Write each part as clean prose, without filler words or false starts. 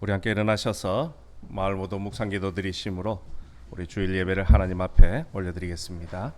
우리 함께 일어나셔서 마을 모두 묵상기도 드리심으로 우리 주일 예배를 하나님 앞에 올려드리겠습니다.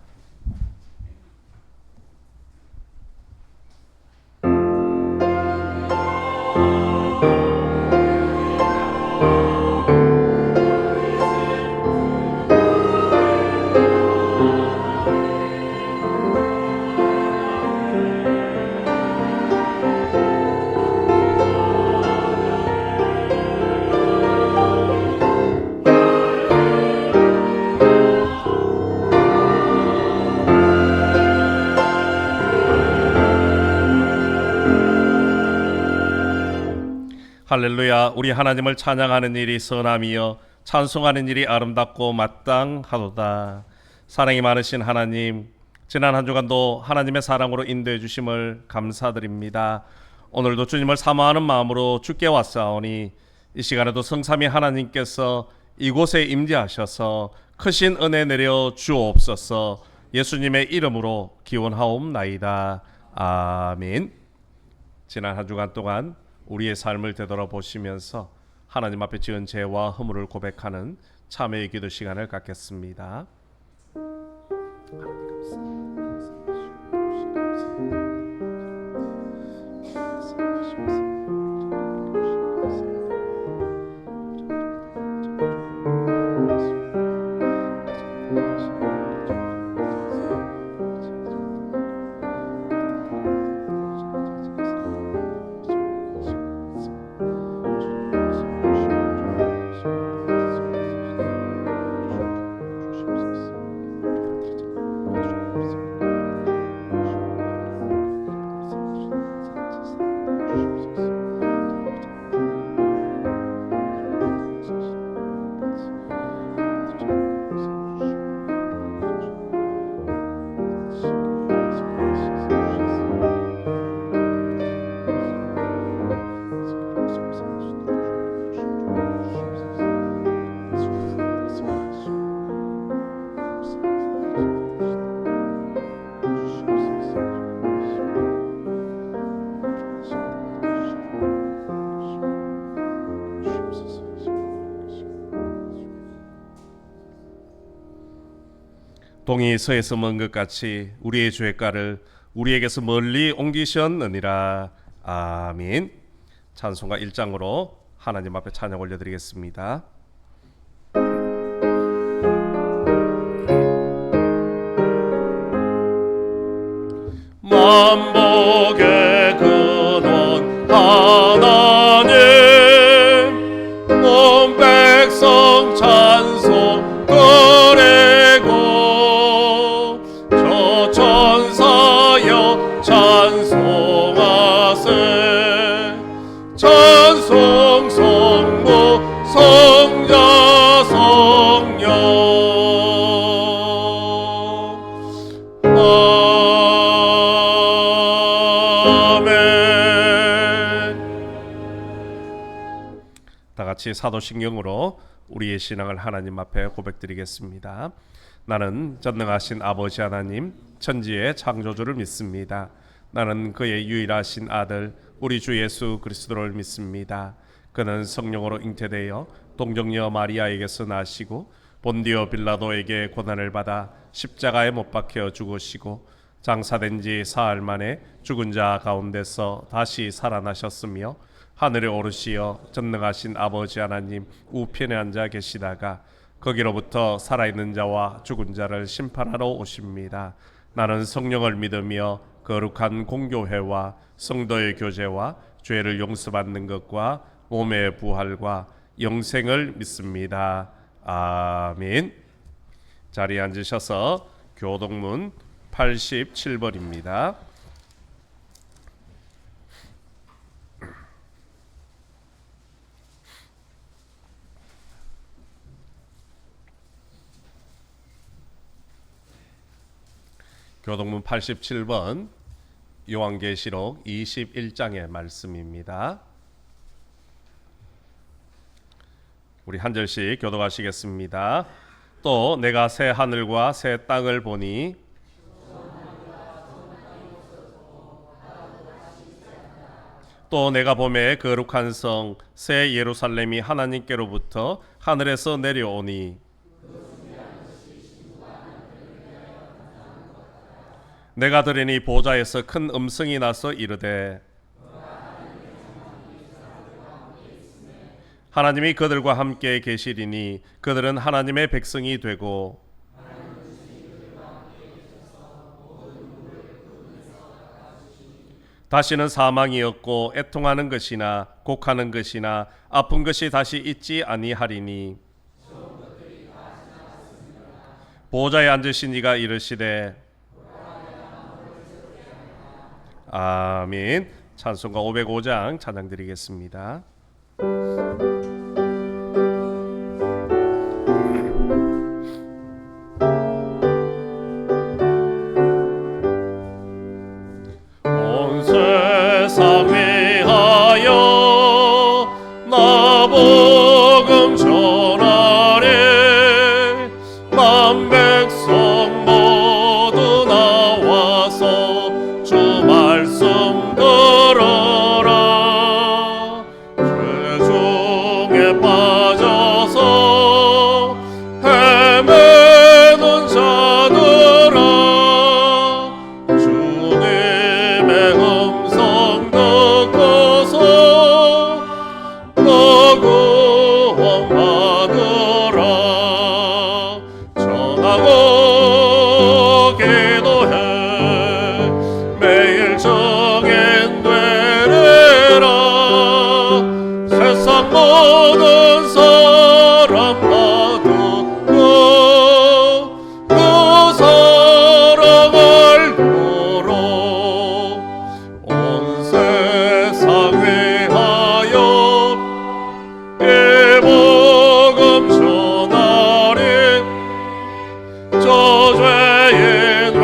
할렐루야. 우리 하나님을 찬양하는 일이 선함이여 찬송하는 일이 아름답고 마땅하도다. 사랑이 많으신 하나님, 지난 한 주간도 하나님의 사랑으로 인도해 주심을 감사드립니다. 오늘도 주님을 사모하는 마음으로 주께 왔사오니 이 시간에도 성삼위 하나님께서 이곳에 임재하셔서 크신 은혜 내려 주옵소서. 예수님의 이름으로 기원하옵나이다. 아멘. 지난 한 주간 동안 우리의 삶을 되돌아보시면서 하나님 앞에 지은 죄와 허물을 고백하는 참회의 기도 시간을 갖겠습니다. 동이 서에서 먼 것 같이 우리의 죄가를 우리에게서 멀리 옮기셨느니라. 아멘. 찬송가 1장으로 하나님 앞에 찬양 올려드리겠습니다. 만복의 근원 하나님, 온 백성 찬송 드리고 저 천사여 찬송하세. 찬송 성부 성자 성령. 같이 사도신경으로 우리의 신앙을 하나님 앞에 고백드리겠습니다. 나는 전능하신 아버지 하나님, 천지의 창조주를 믿습니다. 나는 그의 유일하신 아들 우리 주 예수 그리스도를 믿습니다. 그는 성령으로 잉태되어 동정녀 마리아에게서 나시고 본디오 빌라도에게 고난을 받아 십자가에 못 박혀 죽으시고 장사된 지 사흘 만에 죽은 자 가운데서 다시 살아나셨으며 하늘에 오르시어 전능하신 아버지 하나님 우편에 앉아 계시다가 거기로부터 살아있는 자와 죽은 자를 심판하러 오십니다. 나는 성령을 믿으며 거룩한 공교회와 성도의 교제와 죄를 용서받는 것과 몸의 부활과 영생을 믿습니다. 아멘. 자리에 앉으셔서 교동문 87번입니다. 교동문 87번 요한계시록 21장의 말씀입니다. 우리 한 절씩 교독하시겠습니다. 또 내가 새 하늘과 새 땅을 보니 또 내가 보매 거룩한 성 새 예루살렘이 하나님께로부터 하늘에서 내려오니 내가 들으니 보좌에서 큰 음성이 나서 이르되 하나님이 그들과 함께 계시리니 그들은 하나님의 백성이 되고 다시는 사망이 없고 애통하는 것이나 곡하는 것이나 아픈 것이 다시 있지 아니하리니 보좌에 앉으신 이가 이르시되 아멘. 찬송가 505장 찬양 드리겠습니다. 온 세상 위하여 나 복음 전하리 만 백성 모두 나와서 주 말씀 들어라. 죄 중에 빠져서 헤매는 자들아 주님의 음성 듣고서 너 구원 받으라. 전하고 기도해 매일 정인되리라. 세상 모든 사람 다 듣고 그 사랑을 도록 온 세상 위하여 이 복음 전하리. 저 죄인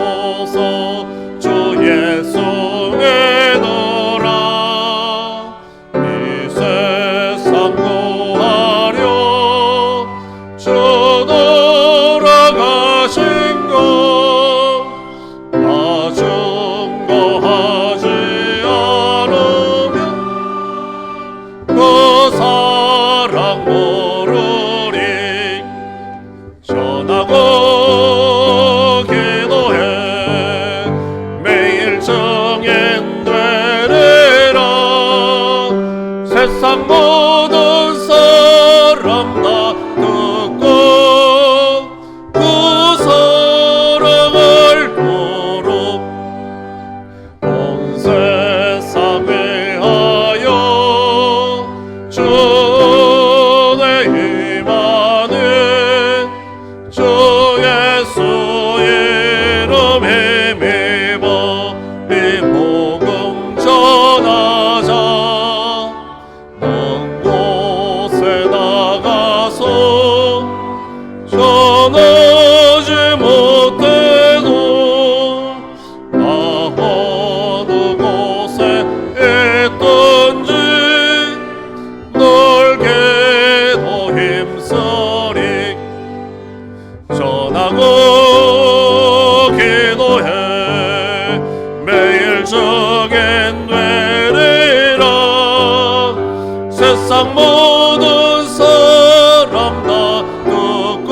회개하고서 주 예수 믿으라. 이 세상 구하려 주 돌아가신 것 나 증거하지 않으면 그 사랑 모르리. 전하고 기도해 매일 정인 되리라. 세상 모든 사람 다 듣고 그 사랑을 도록 온 세상 위하여 주의 임하는 주 예수 이름 힘입어 이 복음 전하자. 먼 곳에 나가서 전하지 못해도 나 어느 곳에 있든지 널 기도 힘쓰리. 전하고 기도해 매일 정인 되리라. 세상 모든 사람 다 듣고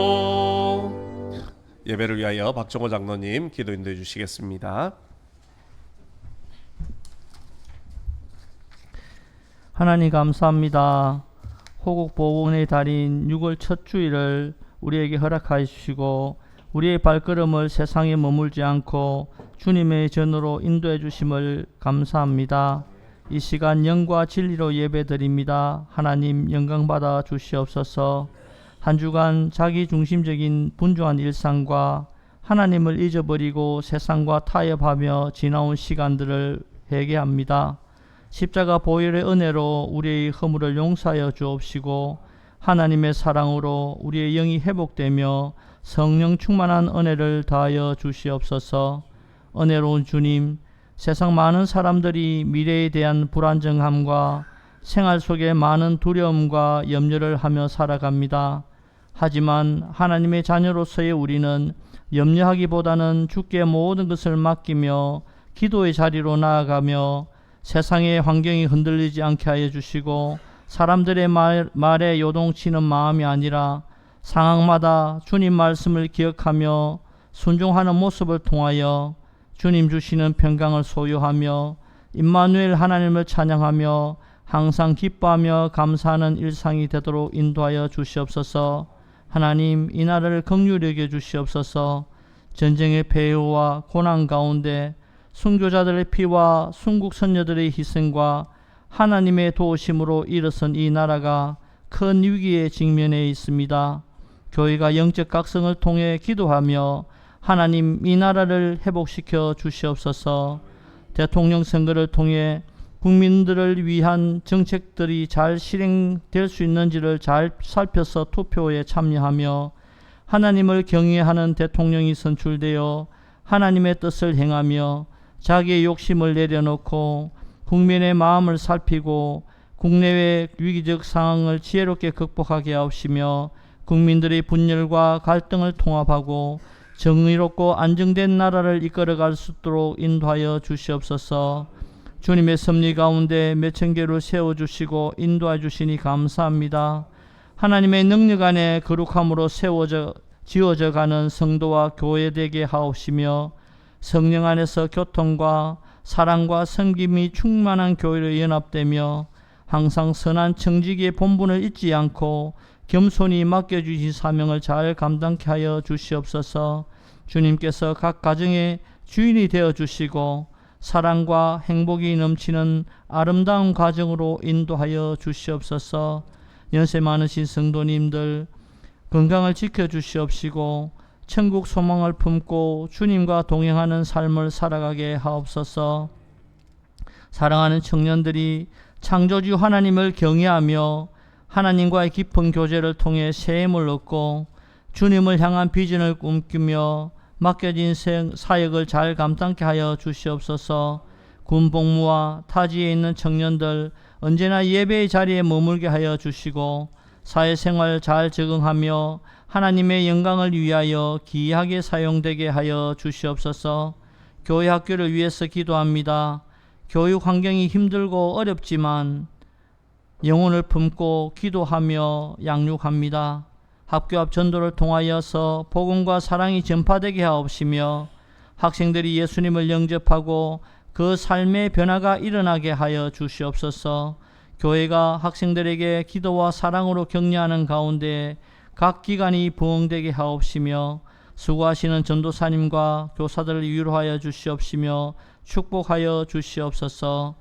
알도록. 예배를 위하여 박정호 장로님 기도 인도해 주시겠습니다. 하나님 감사합니다. 호국 보훈의 달인 6월 첫 주일을 우리에게 허락하여 주시고 우리의 발걸음을 세상에 머물지 않고 주님의 전으로 인도해 주심을 감사합니다. 이 시간 영과 진리로 예배드립니다. 하나님 영광 받아 주시옵소서. 한 주간 자기 중심적인 분주한 일상과 하나님을 잊어버리고 세상과 타협하며 지나온 시간들을 회개합니다. 십자가 보혈의 은혜로 우리의 허물을 용서하여 주옵시고 하나님의 사랑으로 우리의 영이 회복되며 성령 충만한 은혜를 더하여 주시옵소서. 은혜로운 주님, 세상 많은 사람들이 미래에 대한 불안정함과 생활 속에 많은 두려움과 염려를 하며 살아갑니다. 하지만 하나님의 자녀로서의 우리는 염려하기보다는 주께 모든 것을 맡기며 기도의 자리로 나아가며 세상의 환경이 흔들리지 않게 하여 주시고 사람들의 말에 요동치는 마음이 아니라 상황마다 주님 말씀을 기억하며 순종하는 모습을 통하여 주님 주시는 평강을 소유하며 임마누엘 하나님을 찬양하며 항상 기뻐하며 감사하는 일상이 되도록 인도하여 주시옵소서. 하나님, 이 나라를 긍휼히 여겨 주시옵소서. 전쟁의 폐허와 고난 가운데 순교자들의 피와 순국 선녀들의 희생과 하나님의 도우심으로 일어선 이 나라가 큰 위기에 직면해 있습니다. 교회가 영적 각성을 통해 기도하며 하나님, 이 나라를 회복시켜 주시옵소서. 대통령 선거를 통해 국민들을 위한 정책들이 잘 실행될 수 있는지를 잘 살펴서 투표에 참여하며 하나님을 경외하는 대통령이 선출되어 하나님의 뜻을 행하며 자기의 욕심을 내려놓고 국민의 마음을 살피고 국내외 위기적 상황을 지혜롭게 극복하게 하옵시며 국민들의 분열과 갈등을 통합하고 정의롭고 안정된 나라를 이끌어갈 수 있도록 인도하여 주시옵소서. 주님의 섭리 가운데 몇천 개를 세워주시고 인도해 주시니 감사합니다. 하나님의 능력 안에 거룩함으로 지어져 가는 성도와 교회 되게 하옵시며 성령 안에서 교통과 사랑과 섬김이 충만한 교회로 연합되며 항상 선한 청지기의 본분을 잊지 않고 겸손히 맡겨주신 사명을 잘 감당케 하여 주시옵소서. 주님께서 각 가정의 주인이 되어 주시고 사랑과 행복이 넘치는 아름다운 가정으로 인도하여 주시옵소서. 연세 많으신 성도님들 건강을 지켜주시옵시고 천국 소망을 품고 주님과 동행하는 삶을 살아가게 하옵소서. 사랑하는 청년들이 창조주 하나님을 경외하며 하나님과의 깊은 교제를 통해 새 힘을 얻고 주님을 향한 비전을 꿈꾸며 맡겨진 사역을 잘 감당케 하여 주시옵소서. 군 복무와 타지에 있는 청년들 언제나 예배의 자리에 머물게 하여 주시고 사회생활 잘 적응하며 하나님의 영광을 위하여 기이하게 사용되게 하여 주시옵소서. 교회 학교를 위해서 기도합니다. 교육 환경이 힘들고 어렵지만 영혼을 품고 기도하며 양육합니다. 학교 앞 전도를 통하여서 복음과 사랑이 전파되게 하옵시며 학생들이 예수님을 영접하고 그 삶의 변화가 일어나게 하여 주시옵소서. 교회가 학생들에게 기도와 사랑으로 격려하는 가운데 각 기관이 부흥되게 하옵시며 수고하시는 전도사님과 교사들을 위로하여 주시옵시며 축복하여 주시옵소서.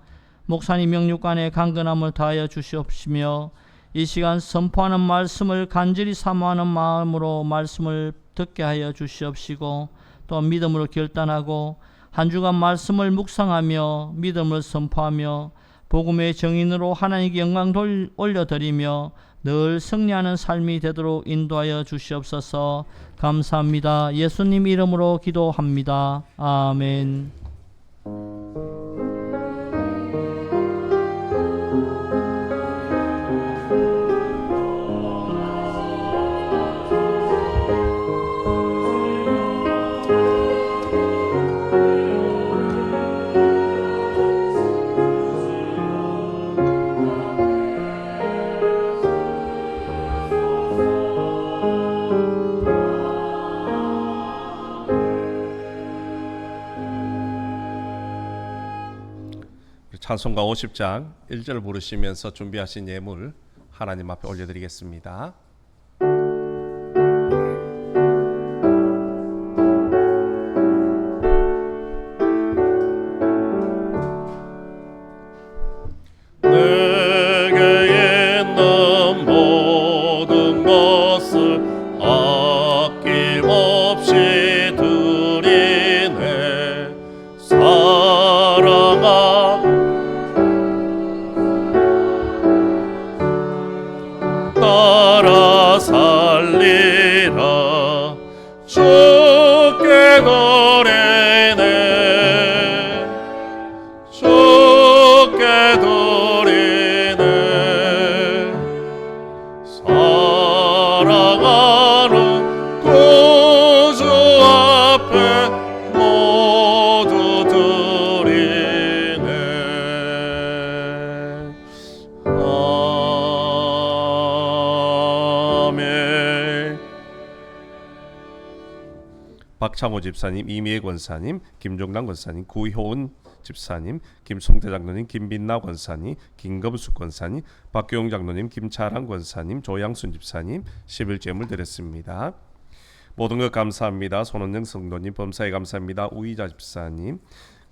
목사님 명육관에 강건함을 다하여 주시옵시며 이 시간 선포하는 말씀을 간절히 사모하는 마음으로 말씀을 듣게 하여 주시옵시고 또 믿음으로 결단하고 한 주간 말씀을 묵상하며 믿음을 선포하며 복음의 정인으로 하나님께 영광 올려드리며 늘 승리하는 삶이 되도록 인도하여 주시옵소서. 감사합니다. 예수님 이름으로 기도합니다. 아멘. 찬송가 50장 1절 부르시면서 준비하신 예물 하나님 앞에 올려드리겠습니다. 내게 있는 모든 것을 아낌없이 드리네. 따라 살리라. 주께 드리네. 주께 드리네. 사랑아 나는 구주 앞에 모두 드리네. 아멘. 박창호 집사님, 이미애 권사님, 김종남 권사님, 구효은 집사님, 김송태 장로님, 김빈나 권사님, 김검숙 권사님, 박교용 장로님, 김차랑 권사님, 조양순 집사님 11제물 드렸습니다. 모든 것 감사합니다. 손원영 성도님, 범사에 감사합니다. 우이자 집사님,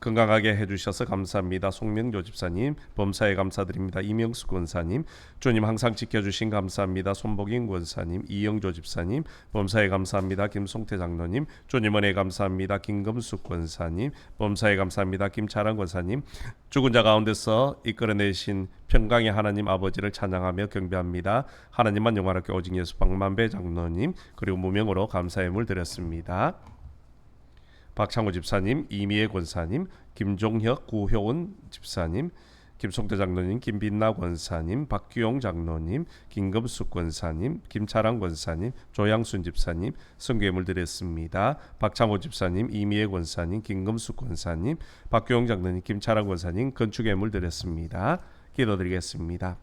건강하게 해주셔서 감사합니다. 송명조 집사님, 범사에 감사드립니다. 이명수 권사님, 주님 항상 지켜주신 감사합니다. 손복인 권사님, 이영조 집사님, 범사에 감사합니다. 김송태 장로님, 주님 은혜 감사합니다. 김금숙 권사님, 범사에 감사합니다. 김차랑 권사님, 죽은 자 가운데서 이끌어내신 평강의 하나님 아버지를 찬양하며 경배합니다. 하나님만 영원하게 오직 예수 박만배 장로님, 그리고 무명으로 감사의 물 드렸습니다. 박창호 집사님, 이미애 권사님, 김종혁, 구효은 집사님, 김송태 장로님, 김빈나 권사님, 박규용 장로님, 김금숙 권사님, 김차랑 권사님, 조양순 집사님 성교예물 드렸습니다. 박창호 집사님, 이미애 권사님, 김금숙 권사님, 박규용 장로님, 김차랑 권사님 건축예물 드렸습니다. 기도드리겠습니다.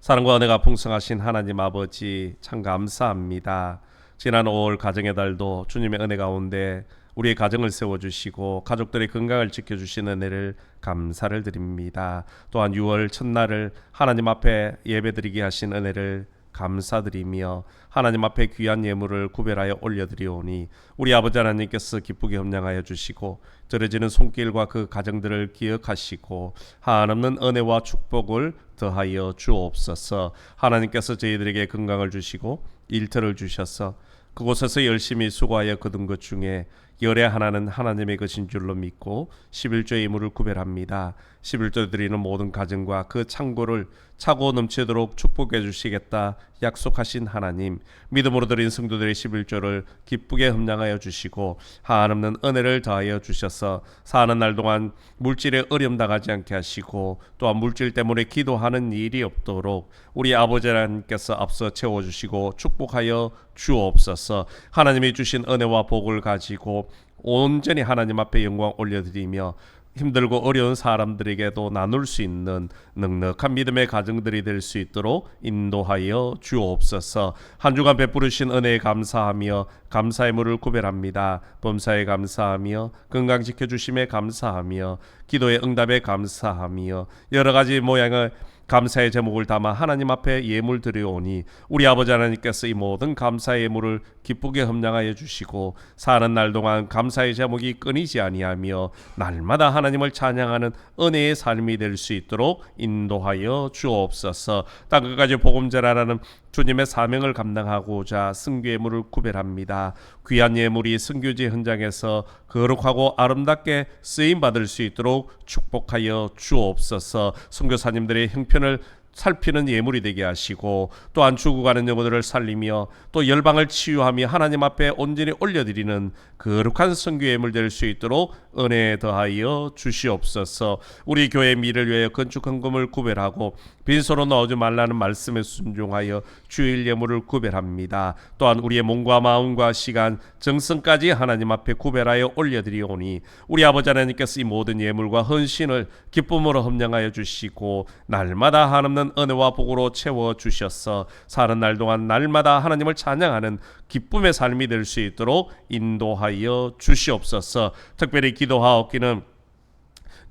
사랑과 은혜가 풍성하신 하나님 아버지 참 감사합니다. 지난 5월 가정의 달도 주님의 은혜 가운데 우리의 가정을 세워주시고 가족들의 건강을 지켜주시는 은혜를 감사를 드립니다. 또한 6월 첫날을 하나님 앞에 예배드리게 하신 은혜를 감사드리며 하나님 앞에 귀한 예물을 구별하여 올려드리오니 우리 아버지 하나님께서 기쁘게 협량하여 주시고 들어지는 손길과 그 가정들을 기억하시고 한없는 은혜와 축복을 더하여 주옵소서. 하나님께서 저희들에게 건강을 주시고 일터를 주셔서 그곳에서 열심히 수고하여 거둔 것 중에 열의 하나는 하나님의 것인 줄로 믿고 11조의 예물을 구별합니다. 11조 드리는 모든 가정과 그 창고를 차고 넘치도록 축복해 주시겠다 약속하신 하나님, 믿음으로 드린 성도들의 11조를 기쁘게 흠량하여 주시고 한없는 은혜를 더하여 주셔서 사는 날 동안 물질에 어려움 당하지 않게 하시고 또한 물질 때문에 기도하는 일이 없도록 우리 아버지 하나님께서 앞서 채워주시고 축복하여 주옵소서. 하나님이 주신 은혜와 복을 가지고 온전히 하나님 앞에 영광 올려드리며 힘들고 어려운 사람들에게도 나눌 수 있는 넉넉한 믿음의 가정들이 될 수 있도록 인도하여 주옵소서. 한 주간 베푸르신 은혜에 감사하며 감사의 물을 구별합니다. 범사에 감사하며 건강 지켜주심에 감사하며 기도의 응답에 감사하며 여러 가지 모양의 감사의 제목을 담아 하나님 앞에 예물 드려오니 우리 아버지 하나님께서 이 모든 감사의 예물을 기쁘게 흠량하여 주시고 사는 날 동안 감사의 제목이 끊이지 아니하며 날마다 하나님을 찬양하는 은혜의 삶이 될 수 있도록 인도하여 주옵소서. 땅 끝까지 복음 전하라는 주님의 사명을 감당하고자 승교 예물을 구별합니다. 귀한 예물이 승교지 현장에서 거룩하고 아름답게 쓰임 받을 수 있도록 축복하여 주옵소서. 선교사님들의 형편을 살피는 예물이 되게 하시고 또한 죽어가는 영혼들을 살리며 또 열방을 치유하며 하나님 앞에 온전히 올려드리는 거룩한 선교 예물 될 수 있도록 은혜 더하여 주시옵소서. 우리 교회 미래를 위하여 건축 헌금을 구별하고 빈소로 넣어지 말라는 말씀에 순종하여 주일 예물을 구별합니다. 또한 우리의 몸과 마음과 시간, 정성까지 하나님 앞에 구별하여 올려드리오니 우리 아버지 하나님께서 이 모든 예물과 헌신을 기쁨으로 흠량하여 주시고 날마다 한없는 은혜와 복으로 채워주셔서 사는 날 동안 날마다 하나님을 찬양하는 기쁨의 삶이 될 수 있도록 인도하여 주시옵소서. 특별히 기도하옵기는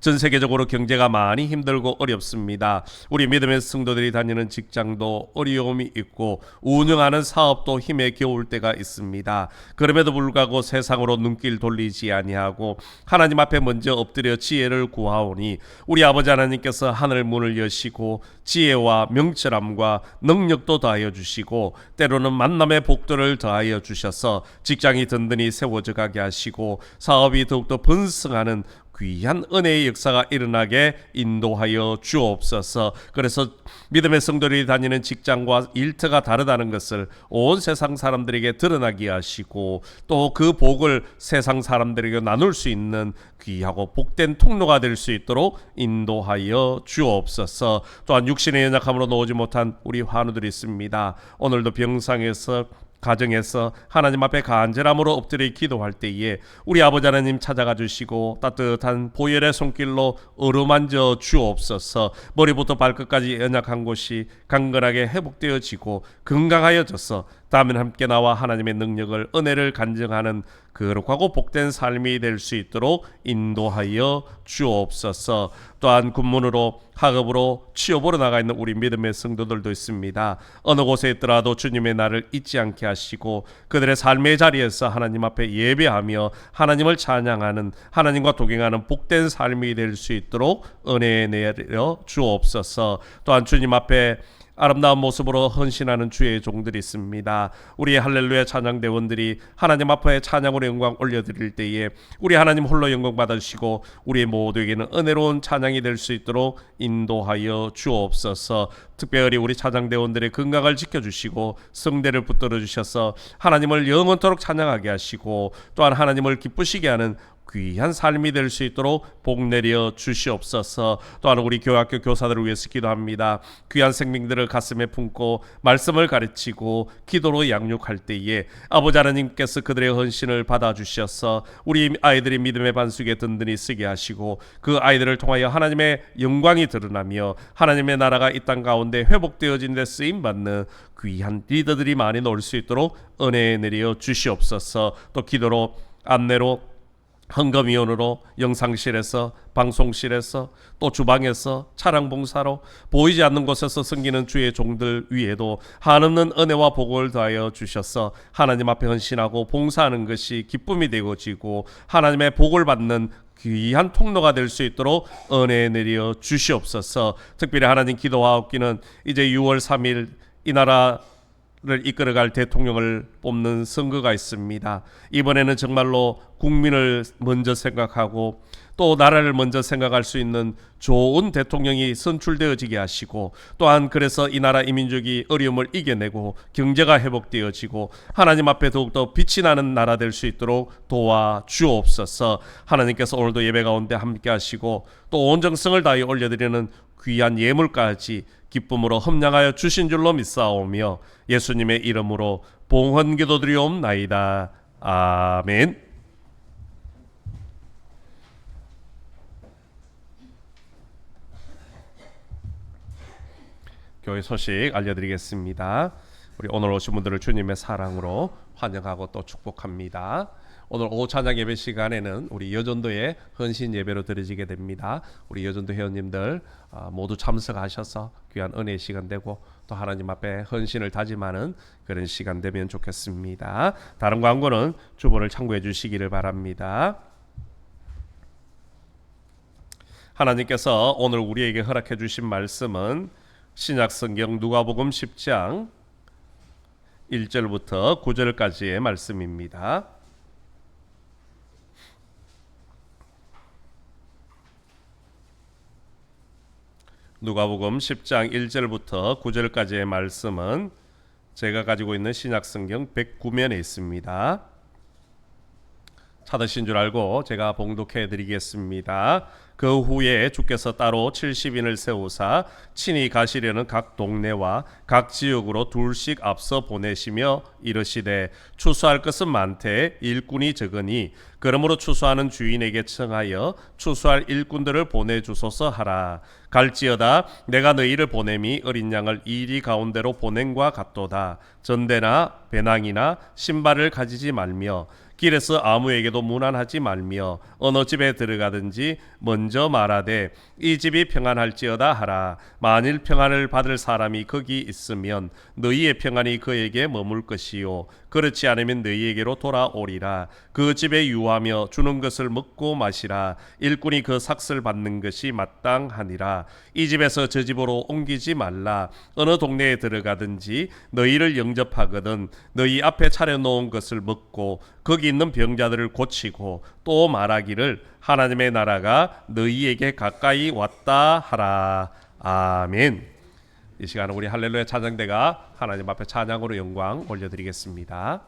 전 세계적으로 경제가 많이 힘들고 어렵습니다. 우리 믿음의 성도들이 다니는 직장도 어려움이 있고 운영하는 사업도 힘에 겨울 때가 있습니다. 그럼에도 불구하고 세상으로 눈길 돌리지 아니하고 하나님 앞에 먼저 엎드려 지혜를 구하오니 우리 아버지 하나님께서 하늘 문을 여시고 지혜와 명철함과 능력도 더하여 주시고 때로는 만남의 복들을 더하여 주셔서 직장이 든든히 세워져 가게 하시고 사업이 더욱더 번성하는 귀한 은혜의 역사가 일어나게 인도하여 주옵소서. 그래서 믿음의 성도들이 다니는 직장과 일터가 다르다는 것을 온 세상 사람들에게 드러나게 하시고 또 그 복을 세상 사람들에게 나눌 수 있는 귀하고 복된 통로가 될 수 있도록 인도하여 주옵소서. 또한 육신의 연약함으로 나오지 못한 우리 환우들이 있습니다. 오늘도 병상에서 가정에서 하나님 앞에 간절함으로 엎드려 기도할 때에 우리 아버지 하나님 찾아가 주시고 따뜻한 보혈의 손길로 어루만져 주옵소서. 머리부터 발끝까지 연약한 곳이 강건하게 회복되어지고 건강하여져서 다음에 함께 나와 하나님의 능력을 은혜를 간증하는 거룩하고 복된 삶이 될 수 있도록 인도하여 주옵소서. 또한 군문으로 학업으로 취업으로 나가 있는 우리 믿음의 성도들도 있습니다. 어느 곳에 있더라도 주님의 날을 잊지 않게 하시고 그들의 삶의 자리에서 하나님 앞에 예배하며 하나님을 찬양하는 하나님과 동행하는 복된 삶이 될 수 있도록 은혜 내려 주옵소서. 또한 주님 앞에 아름다운 모습으로 헌신하는 주의 종들이 있습니다. 우리의 할렐루야 찬양대원들이 하나님 앞에 찬양으로 영광 올려드릴 때에 우리 하나님 홀로 영광 받으시고 우리 모두에게는 은혜로운 찬양이 될 수 있도록 인도하여 주옵소서. 특별히 우리 찬양대원들의 건강을 지켜주시고 성대를 붙들어 주셔서 하나님을 영원토록 찬양하게 하시고 또한 하나님을 기쁘시게 하는 귀한 삶이 될 수 있도록 복 내려 주시옵소서. 또한 우리 교학교 교사들을 위해서 기도합니다. 귀한 생명들을 가슴에 품고 말씀을 가르치고 기도로 양육할 때에 아버지 하나님께서 그들의 헌신을 받아주셔서 우리 아이들이 믿음의 반석에 든든히 쓰게 하시고 그 아이들을 통하여 하나님의 영광이 드러나며 하나님의 나라가 이 땅 가운데 회복되어진 데 쓰임받는 귀한 리더들이 많이 나올 수 있도록 은혜 내려 주시옵소서. 또 기도로 안내로 헌금위원으로 영상실에서 방송실에서 또 주방에서 차량봉사로 보이지 않는 곳에서 섬기는 주의 종들 위에도 한없는 은혜와 복을 더하여 주셔서 하나님 앞에 헌신하고 봉사하는 것이 기쁨이 되어지고 하나님의 복을 받는 귀한 통로가 될 수 있도록 은혜 내려 주시옵소서. 특별히 하나님 기도하옵기는 이제 6월 3일 이 나라를 이끌어갈 대통령을 뽑는 선거가 있습니다. 이번에는 정말로 국민을 먼저 생각하고 또 나라를 먼저 생각할 수 있는 좋은 대통령이 선출되어지게 하시고 또한 그래서 이 나라 이 민족이 어려움을 이겨내고 경제가 회복되어지고 하나님 앞에 더욱더 빛이 나는 나라 될 수 있도록 도와주옵소서. 하나님께서 오늘도 예배 가운데 함께 하시고 또 온 정성을 다해 올려드리는 귀한 예물까지 기쁨으로 험량하여 주신 줄로 믿사오며 예수님의 이름으로 봉헌 기도드리옵나이다. 아멘. 교회 소식 알려드리겠습니다. 우리 오늘 오신 분들을 주님의 사랑으로 환영하고 또 축복합니다. 오늘 오후 찬양 예배 시간에는 우리 여전도의 헌신 예배로 드려지게 됩니다. 우리 여전도 회원님들 모두 참석하셔서 귀한 은혜의 시간 되고 또 하나님 앞에 헌신을 다짐하는 그런 시간 되면 좋겠습니다. 다른 광고는 주보를 참고해 주시기를 바랍니다. 하나님께서 오늘 우리에게 허락해 주신 말씀은 신약성경 누가복음 10장 1절부터 9절까지의 말씀입니다. 누가복음 10장 1절부터 9절까지의 말씀은 제가 가지고 있는 신약성경 109면에 있습니다. 찾으신 줄 알고 제가 봉독해 드리겠습니다. 그 후에 주께서 따로 70인을 세우사 친히 가시려는 각 동네와 각 지역으로 둘씩 앞서 보내시며 이르시되 추수할 것은 많되 일꾼이 적으니 그러므로 추수하는 주인에게 청하여 추수할 일꾼들을 보내주소서 하라. 갈지어다 내가 너희를 보냄이 어린 양을 이리 가운데로 보냄과 같도다. 전대나 배낭이나 신발을 가지지 말며 길에서 아무에게도 문안하지 말며 어느 집에 들어가든지 먼저 말하되 이 집이 평안할지어다 하라. 만일 평안을 받을 사람이 거기 있으면 너희의 평안이 그에게 머물 것이요 그렇지 않으면 너희에게로 돌아오리라. 그 집에 유하며 주는 것을 먹고 마시라. 일꾼이 그 삭슬 받는 것이 마땅하니라. 이 집에서 저 집으로 옮기지 말라. 어느 동네에 들어가든지 너희를 영접하거든 너희 앞에 차려놓은 것을 먹고 거기 있는 병자들을 고치고 또 말하기를 하나님의 나라가 너희에게 가까이 왔다 하라. 아멘. 이 시간은 우리 할렐루야 찬양대가 하나님 앞에 찬양으로 영광 올려드리겠습니다.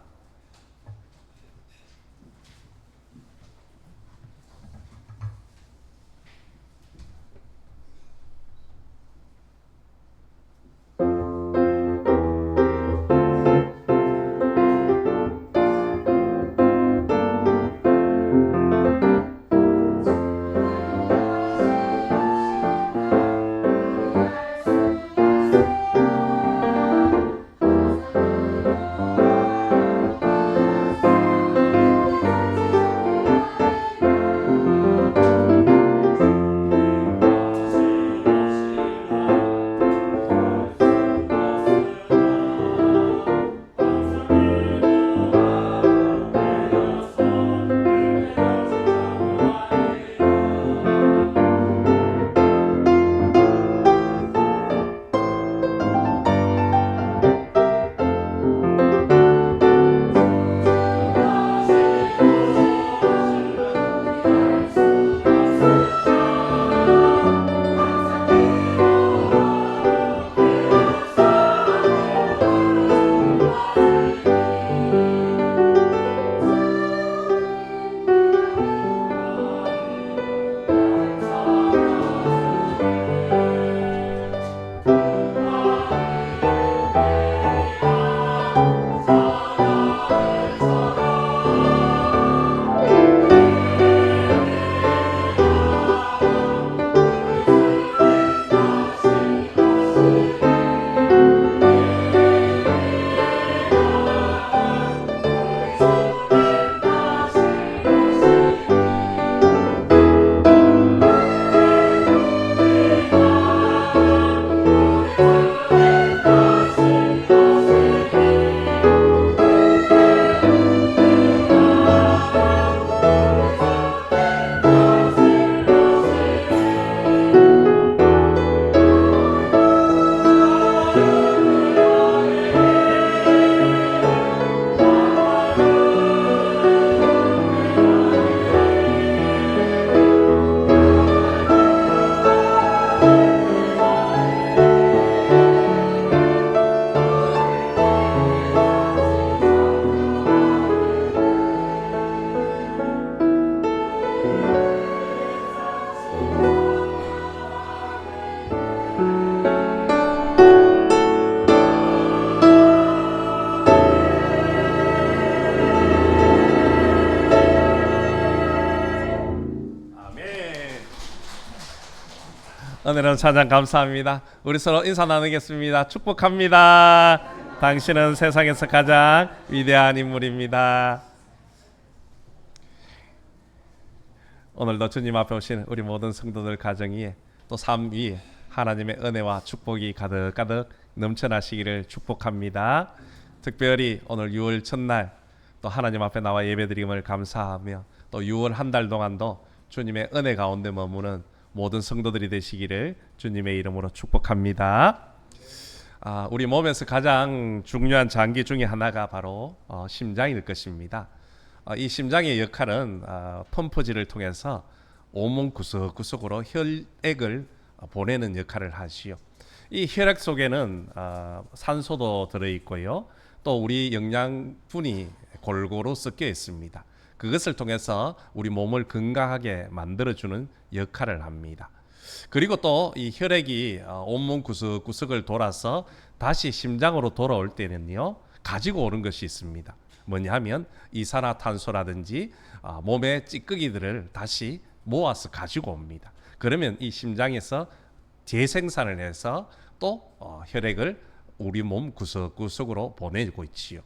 은혜로운 찬양 감사합니다. 우리 서로 인사 나누겠습니다. 축복합니다. 당신은 세상에서 가장 위대한 인물입니다. 오늘도 주님 앞에 오신 우리 모든 성도들 가정 위에 또 삶 위에 하나님의 은혜와 축복이 가득가득 넘쳐나시기를 축복합니다. 특별히 오늘 6월 첫날 또 하나님 앞에 나와 예배드림을 감사하며 또 6월 한 달 동안도 주님의 은혜 가운데 머무는 모든 성도들이 되시기를 주님의 이름으로 축복합니다. 우리 몸에서 가장 중요한 장기 중에 하나가 바로 심장일 것입니다. 이 심장의 역할은 펌프질을 통해서 온몸 구석구석으로 혈액을 보내는 역할을 하시요. 이 혈액 속에는 산소도 들어있고요. 또 우리 영양분이 골고루 섞여 있습니다. 그것을 통해서 우리 몸을 건강하게 만들어주는 역할을 합니다. 그리고 또 이 혈액이 온몸 구석구석을 돌아서 다시 심장으로 돌아올 때는요, 가지고 오는 것이 있습니다. 뭐냐 하면 이산화탄소라든지 몸의 찌꺼기들을 다시 모아서 가지고 옵니다. 그러면 이 심장에서 재생산을 해서 또 혈액을 우리 몸 구석구석으로 보내고 있지요.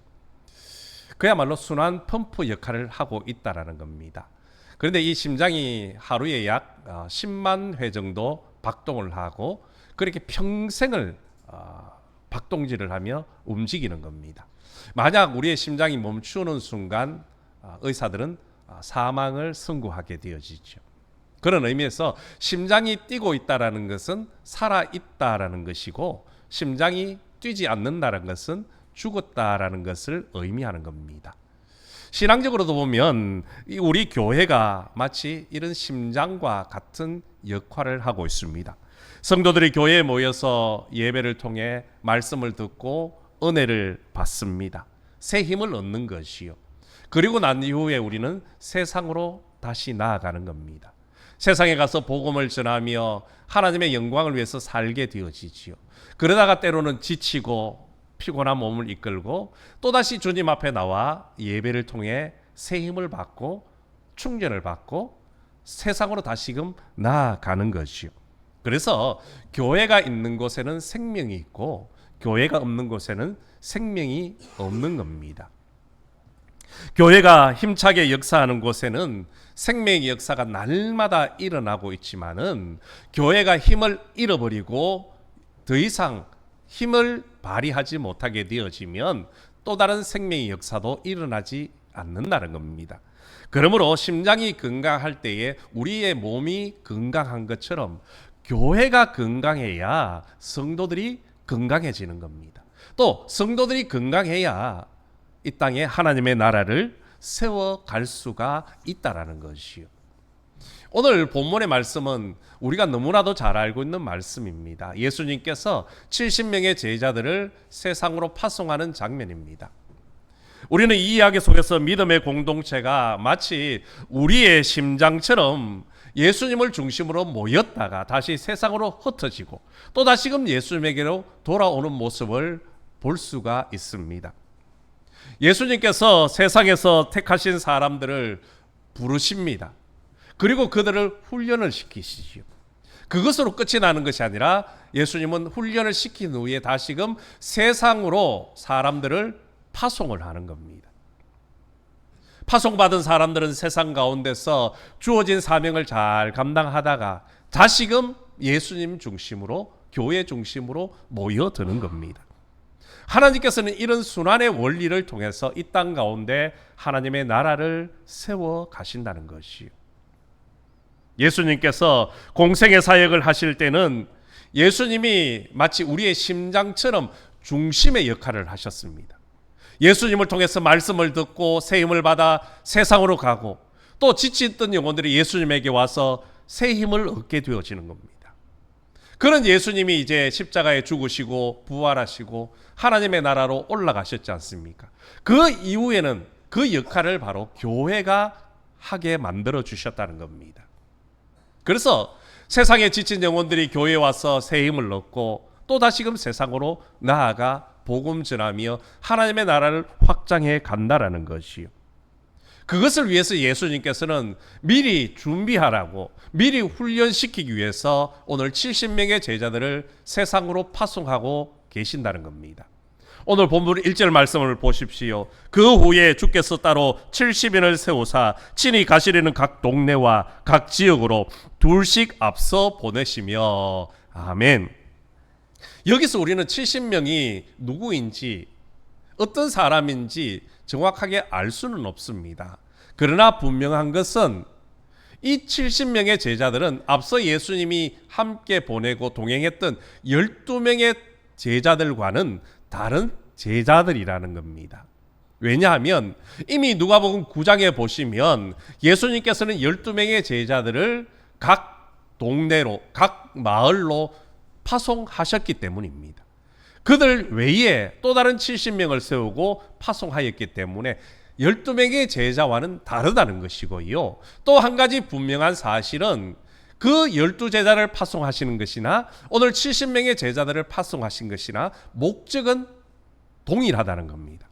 그야말로 순환 펌프 역할을 하고 있다라는 겁니다. 그런데 이 심장이 하루에 약 10만 회 정도 박동을 하고 그렇게 평생을 박동질을 하며 움직이는 겁니다. 만약 우리의 심장이 멈추는 순간 의사들은 사망을 선고하게 되어지죠. 그런 의미에서 심장이 뛰고 있다라는 것은 살아 있다라는 것이고, 심장이 뛰지 않는다는 것은 죽었다라는 것을 의미하는 겁니다. 신앙적으로도 보면 우리 교회가 마치 이런 심장과 같은 역할을 하고 있습니다. 성도들이 교회에 모여서 예배를 통해 말씀을 듣고 은혜를 받습니다. 새 힘을 얻는 것이요. 그리고 난 이후에 우리는 세상으로 다시 나아가는 겁니다. 세상에 가서 복음을 전하며 하나님의 영광을 위해서 살게 되어지지요. 그러다가 때로는 지치고 피곤한 몸을 이끌고 또다시 주님 앞에 나와 예배를 통해 새 힘을 받고 충전을 받고 세상으로 다시금 나아가는 것이요. 그래서 교회가 있는 곳에는 생명이 있고 교회가 없는 곳에는 생명이 없는 겁니다. 교회가 힘차게 역사하는 곳에는 생명의 역사가 날마다 일어나고 있지만은 교회가 힘을 잃어버리고 더 이상 힘을 발휘하지 못하게 되어지면 또 다른 생명의 역사도 일어나지 않는다는 겁니다. 그러므로 심장이 건강할 때에 우리의 몸이 건강한 것처럼 교회가 건강해야 성도들이 건강해지는 겁니다. 또 성도들이 건강해야 이 땅에 하나님의 나라를 세워갈 수가 있다라는 것이요. 오늘 본문의 말씀은 우리가 너무나도 잘 알고 있는 말씀입니다. 예수님께서 70명의 제자들을 세상으로 파송하는 장면입니다. 우리는 이 이야기 속에서 믿음의 공동체가 마치 우리의 심장처럼 예수님을 중심으로 모였다가 다시 세상으로 흩어지고 또 다시금 예수님에게로 돌아오는 모습을 볼 수가 있습니다. 예수님께서 세상에서 택하신 사람들을 부르십니다. 그리고 그들을 훈련을 시키시죠. 그것으로 끝이 나는 것이 아니라 예수님은 훈련을 시킨 후에 다시금 세상으로 사람들을 파송을 하는 겁니다. 파송받은 사람들은 세상 가운데서 주어진 사명을 잘 감당하다가 다시금 예수님 중심으로 교회 중심으로 모여드는 겁니다. 하나님께서는 이런 순환의 원리를 통해서 이 땅 가운데 하나님의 나라를 세워 가신다는 것이요. 예수님께서 공생의 사역을 하실 때는 예수님이 마치 우리의 심장처럼 중심의 역할을 하셨습니다. 예수님을 통해서 말씀을 듣고 새 힘을 받아 세상으로 가고 또 지치던 영혼들이 예수님에게 와서 새 힘을 얻게 되어지는 겁니다. 그런 예수님이 이제 십자가에 죽으시고 부활하시고 하나님의 나라로 올라가셨지 않습니까? 그 이후에는 그 역할을 바로 교회가 하게 만들어 주셨다는 겁니다. 그래서 세상에 지친 영혼들이 교회에 와서 새 힘을 얻고 또 다시금 세상으로 나아가 복음 전하며 하나님의 나라를 확장해 간다라는 것이요. 그것을 위해서 예수님께서는 미리 준비하라고 미리 훈련시키기 위해서 오늘 70명의 제자들을 세상으로 파송하고 계신다는 겁니다. 오늘 본문 1절 말씀을 보십시오. 그 후에 주께서 따로 70인을 세우사 친히 가시려는 각 동네와 각 지역으로 둘씩 앞서 보내시며 아멘. 여기서 우리는 70명이 누구인지 어떤 사람인지 정확하게 알 수는 없습니다. 그러나 분명한 것은 이 70명의 제자들은 앞서 예수님이 함께 보내고 동행했던 12명의 제자들과는 다른 제자들이라는 겁니다. 왜냐하면 이미 누가복음 9장에 보시면 예수님께서는 12명의 제자들을 각 동네로 각 마을로 파송하셨기 때문입니다. 그들 외에 또 다른 70명을 세우고 파송하였기 때문에 12명의 제자와는 다르다는 것이고요. 또 한 가지 분명한 사실은 그 12제자를 파송하시는 것이나 오늘 70명의 제자들을 파송하신 것이나 목적은 동일하다는 겁니다.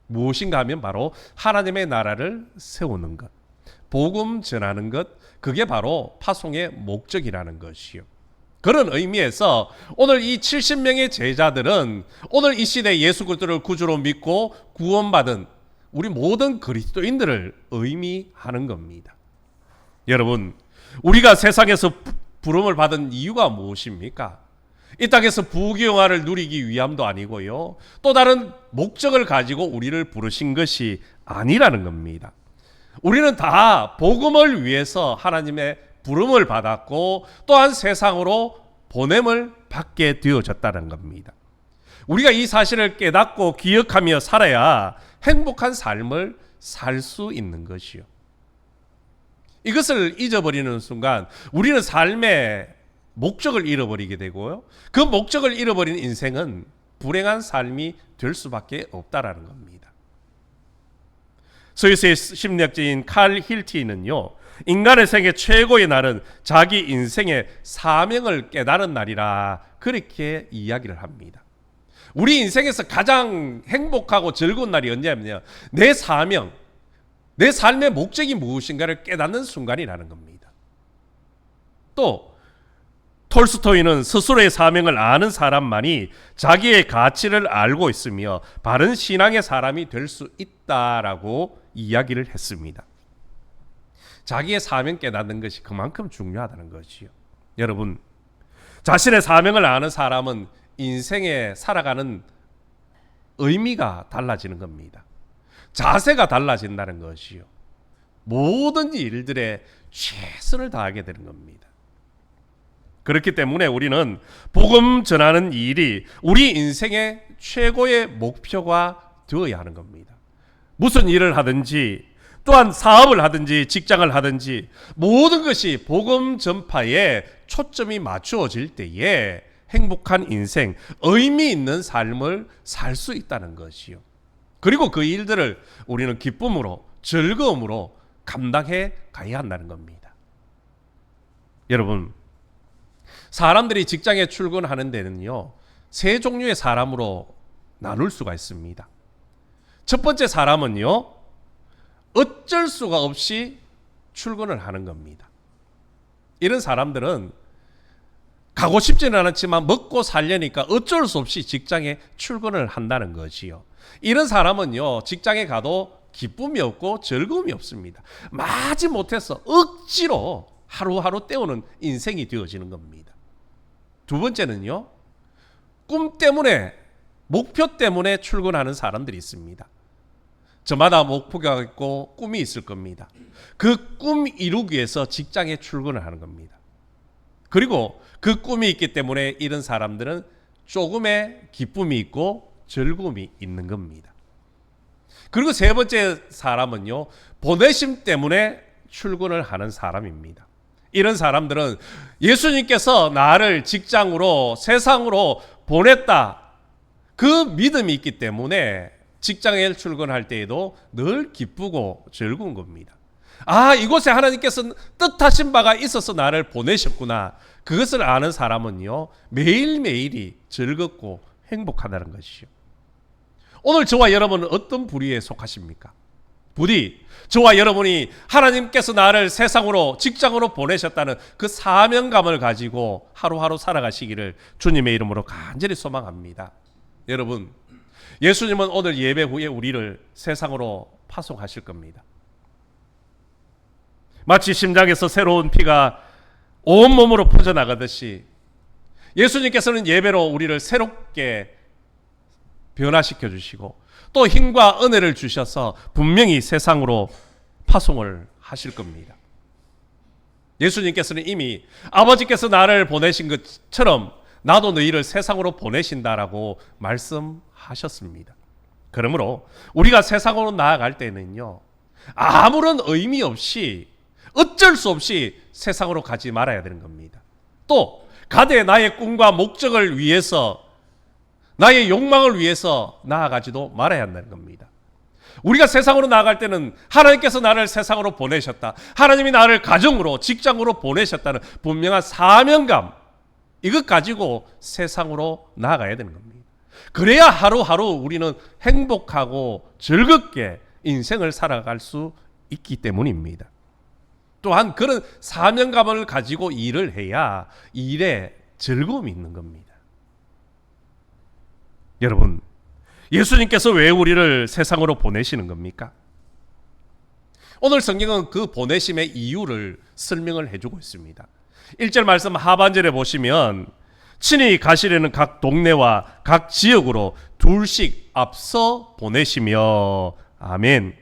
무엇인가 하면 바로 하나님의 나라를 세우는 것, 복음 전하는 것, 그게 바로 파송의 목적이라는 것이요. 그런 의미에서 오늘 이 70명의 제자들은 오늘 이 시대 예수 그리스도를 구주로 믿고 구원받은 우리 모든 그리스도인들을 의미하는 겁니다. 여러분, 우리가 세상에서 부름을 받은 이유가 무엇입니까? 이 땅에서 부귀영화를 누리기 위함도 아니고요. 또 다른 목적을 가지고 우리를 부르신 것이 아니라는 겁니다. 우리는 다 복음을 위해서 하나님의 부름을 받았고 또한 세상으로 보냄을 받게 되어졌다는 겁니다. 우리가 이 사실을 깨닫고 기억하며 살아야 행복한 삶을 살 수 있는 것이요. 이것을 잊어버리는 순간 우리는 삶의 목적을 잃어버리게 되고요. 그 목적을 잃어버린 인생은 불행한 삶이 될 수밖에 없다라는 겁니다. 스위스의 심리학자인 칼 힐티는요, 인간의 생애 최고의 날은 자기 인생의 사명을 깨달은 날이라 그렇게 이야기를 합니다. 우리 인생에서 가장 행복하고 즐거운 날이 언제냐면요, 내 사명, 내 삶의 목적이 무엇인가를 깨닫는 순간이라는 겁니다. 또 톨스토이는 스스로의 사명을 아는 사람만이 자기의 가치를 알고 있으며 바른 신앙의 사람이 될 수 있다라고 이야기를 했습니다. 자기의 사명 깨닫는 것이 그만큼 중요하다는 것이요. 여러분, 자신의 사명을 아는 사람은 인생에 살아가는 의미가 달라지는 겁니다. 자세가 달라진다는 것이요. 모든 일들에 최선을 다하게 되는 겁니다. 그렇기 때문에 우리는 복음 전하는 일이 우리 인생의 최고의 목표가 되어야 하는 겁니다. 무슨 일을 하든지, 또한 사업을 하든지 직장을 하든지 모든 것이 복음 전파에 초점이 맞추어질 때에 행복한 인생, 의미 있는 삶을 살 수 있다는 것이요. 그리고 그 일들을 우리는 기쁨으로, 즐거움으로 감당해 가야 한다는 겁니다. 여러분, 사람들이 직장에 출근하는 데는요, 세 종류의 사람으로 나눌 수가 있습니다. 첫 번째 사람은요, 어쩔 수가 없이 출근을 하는 겁니다. 이런 사람들은 가고 싶지는 않았지만 먹고 살려니까 어쩔 수 없이 직장에 출근을 한다는 것이요. 이런 사람은요, 직장에 가도 기쁨이 없고 즐거움이 없습니다. 마지 못해서 억지로 하루하루 때우는 인생이 되어지는 겁니다. 두 번째는요, 꿈 때문에, 목표 때문에 출근하는 사람들이 있습니다. 저마다 목표가 있고 꿈이 있을 겁니다. 그 꿈 이루기 위해서 직장에 출근을 하는 겁니다. 그리고 그 꿈이 있기 때문에 이런 사람들은 조금의 기쁨이 있고 즐거움이 있는 겁니다. 그리고 세 번째 사람은요, 보내심 때문에 출근을 하는 사람입니다. 이런 사람들은 예수님께서 나를 직장으로, 세상으로 보냈다, 그 믿음이 있기 때문에 직장에 출근할 때에도 늘 기쁘고 즐거운 겁니다. 아, 이곳에 하나님께서 뜻하신 바가 있어서 나를 보내셨구나. 그것을 아는 사람은요, 매일매일이 즐겁고 행복하다는 것이죠. 오늘 저와 여러분은 어떤 부류에 속하십니까? 부디 저와 여러분이 하나님께서 나를 세상으로, 직장으로 보내셨다는 그 사명감을 가지고 하루하루 살아가시기를 주님의 이름으로 간절히 소망합니다. 여러분, 예수님은 오늘 예배 후에 우리를 세상으로 파송하실 겁니다. 마치 심장에서 새로운 피가 온몸으로 퍼져나가듯이 예수님께서는 예배로 우리를 새롭게 변화시켜 주시고 또 힘과 은혜를 주셔서 분명히 세상으로 파송을 하실 겁니다. 예수님께서는 이미 아버지께서 나를 보내신 것처럼 나도 너희를 세상으로 보내신다라고 말씀하셨습니다. 그러므로 우리가 세상으로 나아갈 때는요, 아무런 의미 없이, 어쩔 수 없이 세상으로 가지 말아야 되는 겁니다. 또 가되 나의 꿈과 목적을 위해서, 나의 욕망을 위해서 나아가지도 말아야 한다는 겁니다. 우리가 세상으로 나아갈 때는 하나님께서 나를 세상으로 보내셨다, 하나님이 나를 가정으로, 직장으로 보내셨다는 분명한 사명감, 이것 가지고 세상으로 나아가야 되는 겁니다. 그래야 하루하루 우리는 행복하고 즐겁게 인생을 살아갈 수 있기 때문입니다. 또한 그런 사명감을 가지고 일을 해야 일에 즐거움이 있는 겁니다. 여러분, 예수님께서 왜 우리를 세상으로 보내시는 겁니까? 오늘 성경은 그 보내심의 이유를 설명을 해주고 있습니다. 1절 말씀 하반절에 보시면 친히 가시려는 각 동네와 각 지역으로 둘씩 앞서 보내시며, 아멘.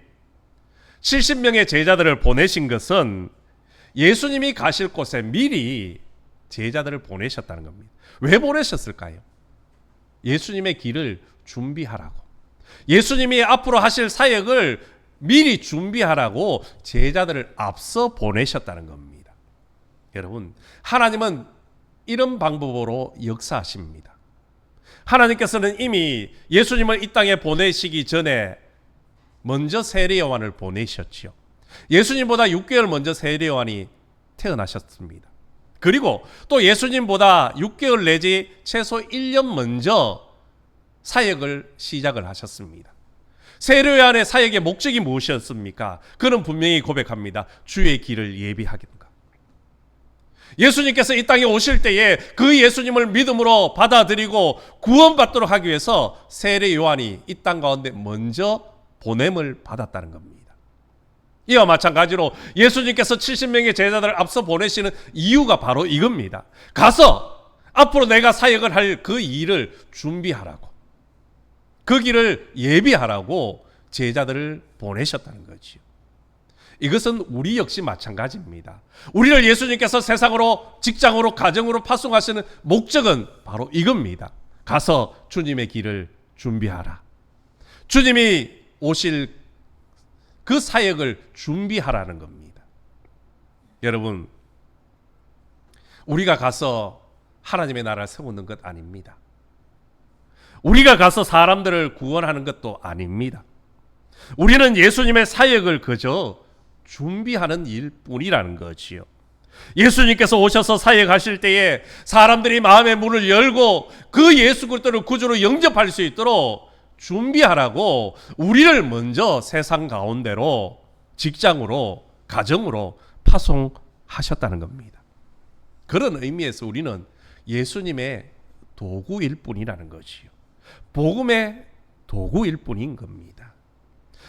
70명의 제자들을 보내신 것은 예수님이 가실 곳에 미리 제자들을 보내셨다는 겁니다. 왜 보내셨을까요? 예수님의 길을 준비하라고. 예수님이 앞으로 하실 사역을 미리 준비하라고 제자들을 앞서 보내셨다는 겁니다. 여러분, 하나님은 이런 방법으로 역사하십니다. 하나님께서는 이미 예수님을 이 땅에 보내시기 전에 먼저 세례 요한을 보내셨지요. 예수님보다 6개월 먼저 세례 요한이 태어나셨습니다. 그리고 또 예수님보다 6개월 내지 최소 1년 먼저 사역을 시작을 하셨습니다. 세례 요한의 사역의 목적이 무엇이었습니까? 그는 분명히 고백합니다. 주의 길을 예비하겠는가. 예수님께서 이 땅에 오실 때에 그 예수님을 믿음으로 받아들이고 구원받도록 하기 위해서 세례 요한이 이 땅 가운데 먼저 보냄을 받았다는 겁니다. 이와 마찬가지로 예수님께서 70명의 제자들을 앞서 보내시는 이유가 바로 이겁니다. 가서 앞으로 내가 사역을 할 그 일을 준비하라고, 그 길을 예비하라고 제자들을 보내셨다는 거지요. 이것은 우리 역시 마찬가지입니다. 우리를 예수님께서 세상으로, 직장으로, 가정으로 파송하시는 목적은 바로 이겁니다. 가서 주님의 길을 준비하라. 주님이 오실 그 사역을 준비하라는 겁니다. 여러분, 우리가 가서 하나님의 나라를 세우는 것 아닙니다. 우리가 가서 사람들을 구원하는 것도 아닙니다. 우리는 예수님의 사역을 그저 준비하는 일뿐이라는 거지요. 예수님께서 오셔서 사역하실 때에 사람들이 마음의 문을 열고 그 예수 그리스도를 구주로 영접할 수 있도록 준비하라고 우리를 먼저 세상 가운데로, 직장으로, 가정으로 파송하셨다는 겁니다. 그런 의미에서 우리는 예수님의 도구일 뿐이라는 거지요. 복음의 도구일 뿐인 겁니다.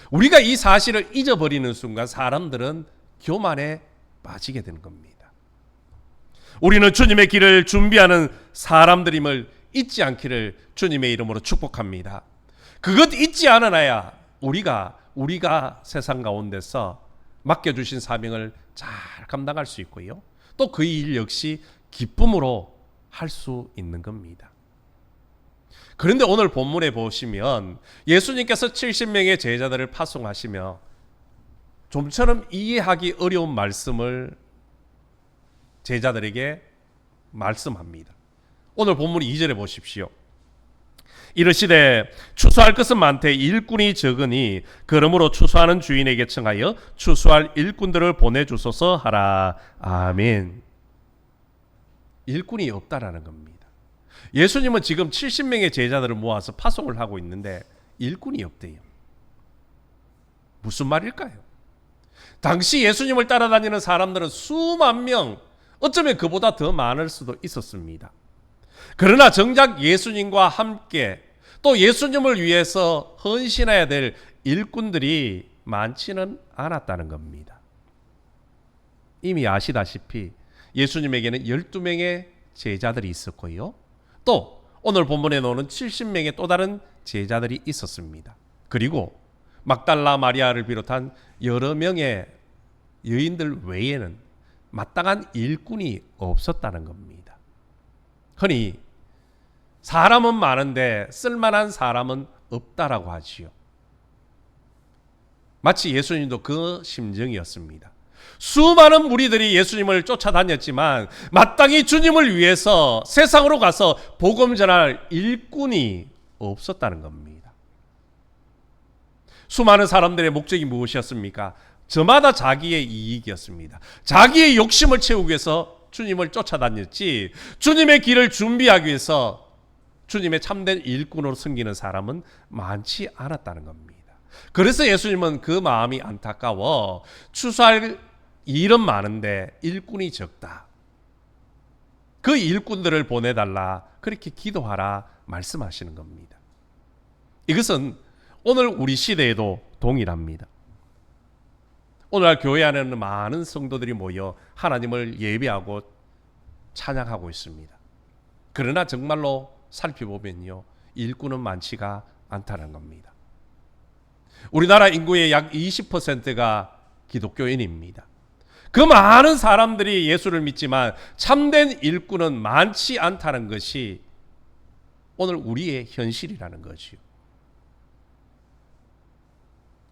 우리가 이 사실을 잊어버리는 순간 사람들은 교만에 빠지게 되는 겁니다. 우리는 주님의 길을 준비하는 사람들임을 잊지 않기를 주님의 이름으로 축복합니다. 그것 잊지 않아야 우리가 세상 가운데서 맡겨주신 사명을 잘 감당할 수 있고요. 또 그 일 역시 기쁨으로 할 수 있는 겁니다. 그런데 오늘 본문에 보시면 예수님께서 70명의 제자들을 파송하시며 좀처럼 이해하기 어려운 말씀을 제자들에게 말씀합니다. 오늘 본문 2절에 보십시오. 이르시되 추수할 것은 많되 일꾼이 적으니 그러므로 추수하는 주인에게 청하여 추수할 일꾼들을 보내주소서 하라. 아멘. 일꾼이 없다라는 겁니다. 예수님은 지금 70명의 제자들을 모아서 파송을 하고 있는데 일꾼이 없대요. 무슨 말일까요? 당시 예수님을 따라다니는 사람들은 수만 명, 어쩌면 그보다 더 많을 수도 있었습니다. 그러나 정작 예수님과 함께 또 예수님을 위해서 헌신해야 될 일꾼들이 많지는 않았다는 겁니다. 이미 아시다시피 예수님에게는 12명의 제자들이 있었고요. 또 오늘 본문에 나오는 70명의 또 다른 제자들이 있었습니다. 그리고 막달라 마리아를 비롯한 여러 명의 여인들 외에는 마땅한 일꾼이 없었다는 겁니다. 흔히 사람은 많은데 쓸만한 사람은 없다라고 하지요. 마치 예수님도 그 심정이었습니다. 수많은 무리들이 예수님을 쫓아다녔지만 마땅히 주님을 위해서 세상으로 가서 복음 전할 일꾼이 없었다는 겁니다. 수많은 사람들의 목적이 무엇이었습니까? 저마다 자기의 이익이었습니다. 자기의 욕심을 채우기 위해서 주님을 쫓아다녔지 주님의 길을 준비하기 위해서 주님의 참된 일꾼으로 섬기는 사람은 많지 않았다는 겁니다. 그래서 예수님은 그 마음이 안타까워 추수할 일은 많은데 일꾼이 적다. 그 일꾼들을 보내달라. 그렇게 기도하라 말씀하시는 겁니다. 이것은 오늘 우리 시대에도 동일합니다. 오늘날 교회 안에는 많은 성도들이 모여 하나님을 예배하고 찬양하고 있습니다. 그러나 정말로 살펴보면요, 일꾼은 많지가 않다는 겁니다. 우리나라 인구의 약 20%가 기독교인입니다. 그 많은 사람들이 예수를 믿지만 참된 일꾼은 많지 않다는 것이 오늘 우리의 현실이라는 거지요.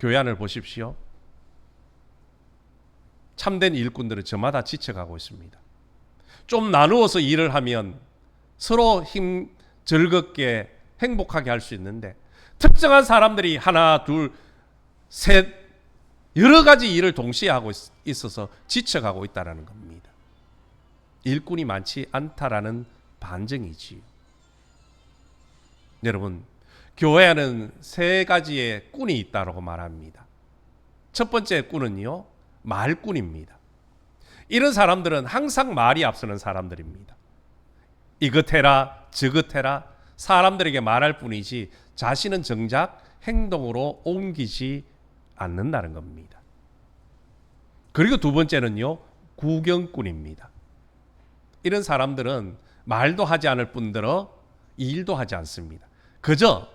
교회 안을 보십시오. 참된 일꾼들은 저마다 지쳐가고 있습니다. 좀 나누어서 일을 하면 서로 즐겁게 행복하게 할 수 있는데, 특정한 사람들이 하나, 둘, 셋 여러 가지 일을 동시에 하고 있어서 지쳐가고 있다는 겁니다. 일꾼이 많지 않다라는 반증이지요. 여러분, 교회에는 세 가지의 꾼이 있다고 말합니다. 첫 번째 꾼은요, 말꾼입니다. 이런 사람들은 항상 말이 앞서는 사람들입니다. 이것 해라 저것 해라 사람들에게 말할 뿐이지 자신은 정작 행동으로 옮기지 않는다는 겁니다. 그리고 두 번째는요, 구경꾼입니다. 이런 사람들은 말도 하지 않을 뿐더러 일도 하지 않습니다. 그저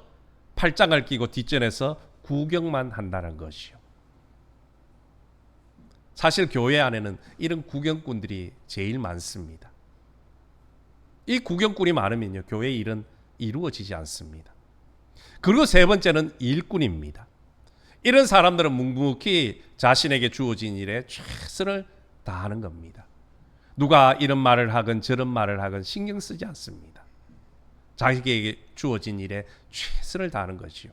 팔짱을 끼고 뒷전에서 구경만 한다는 것이요. 사실 교회 안에는 이런 구경꾼들이 제일 많습니다. 이 구경꾼이 많으면요, 교회 일은 이루어지지 않습니다. 그리고 세 번째는 일꾼입니다. 이런 사람들은 묵묵히 자신에게 주어진 일에 최선을 다하는 겁니다. 누가 이런 말을 하건 저런 말을 하건 신경 쓰지 않습니다. 자기에게 주어진 일에 최선을 다하는 것이요.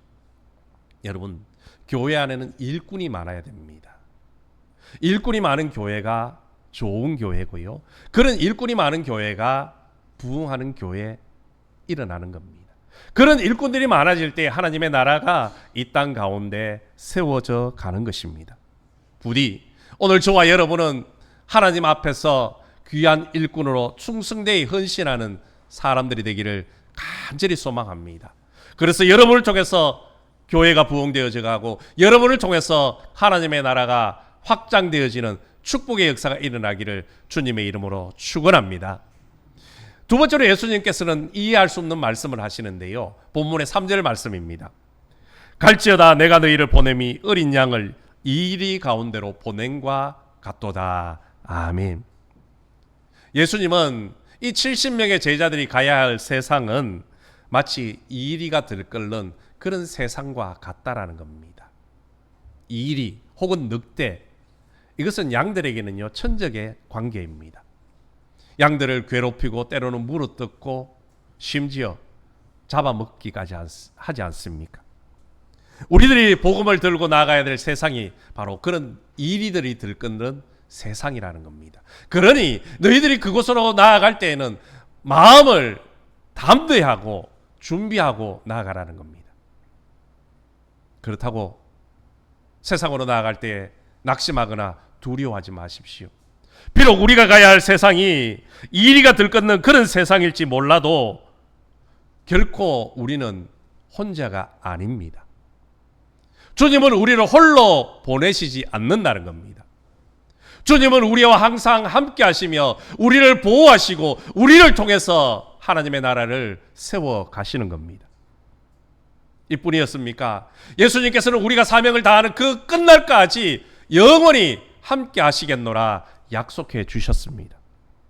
여러분, 교회 안에는 일꾼이 많아야 됩니다. 일꾼이 많은 교회가 좋은 교회고요. 그런 일꾼이 많은 교회가 부흥하는 교회 일어나는 겁니다. 그런 일꾼들이 많아질 때 하나님의 나라가 이 땅 가운데 세워져 가는 것입니다. 부디 오늘 저와 여러분은 하나님 앞에서 귀한 일꾼으로 충성되이 헌신하는 사람들이 되기를 간절히 소망합니다. 그래서 여러분을 통해서 교회가 부흥되어져 가고 여러분을 통해서 하나님의 나라가 확장되어지는 축복의 역사가 일어나기를 주님의 이름으로 축원합니다. 두 번째로 예수님께서는 이해할 수 없는 말씀을 하시는데요. 본문의 3절 말씀입니다. 갈지어다 내가 너희를 보냄이 어린 양을 이리 가운데로 보냄과 같도다. 아멘. 예수님은 이 70명의 제자들이 가야 할 세상은 마치 이리가 들끓는 그런 세상과 같다라는 겁니다. 이리 혹은 늑대, 이것은 양들에게는요 천적의 관계입니다. 양들을 괴롭히고 때로는 물어뜯고 심지어 잡아먹기까지 하지 않습니까? 우리들이 복음을 들고 나가야 될 세상이 바로 그런 이리들이 들끓는 세상이라는 겁니다. 그러니 너희들이 그곳으로 나아갈 때에는 마음을 담대하고 준비하고 나아가라는 겁니다. 그렇다고 세상으로 나아갈 때 낙심하거나 두려워하지 마십시오. 비록 우리가 가야 할 세상이 이리가 들끓는 그런 세상일지 몰라도 결코 우리는 혼자가 아닙니다. 주님은 우리를 홀로 보내시지 않는다는 겁니다. 주님은 우리와 항상 함께 하시며 우리를 보호하시고 우리를 통해서 하나님의 나라를 세워 가시는 겁니다. 이뿐이었습니까? 예수님께서는 우리가 사명을 다하는 그 끝날까지 영원히 함께 하시겠노라 약속해 주셨습니다.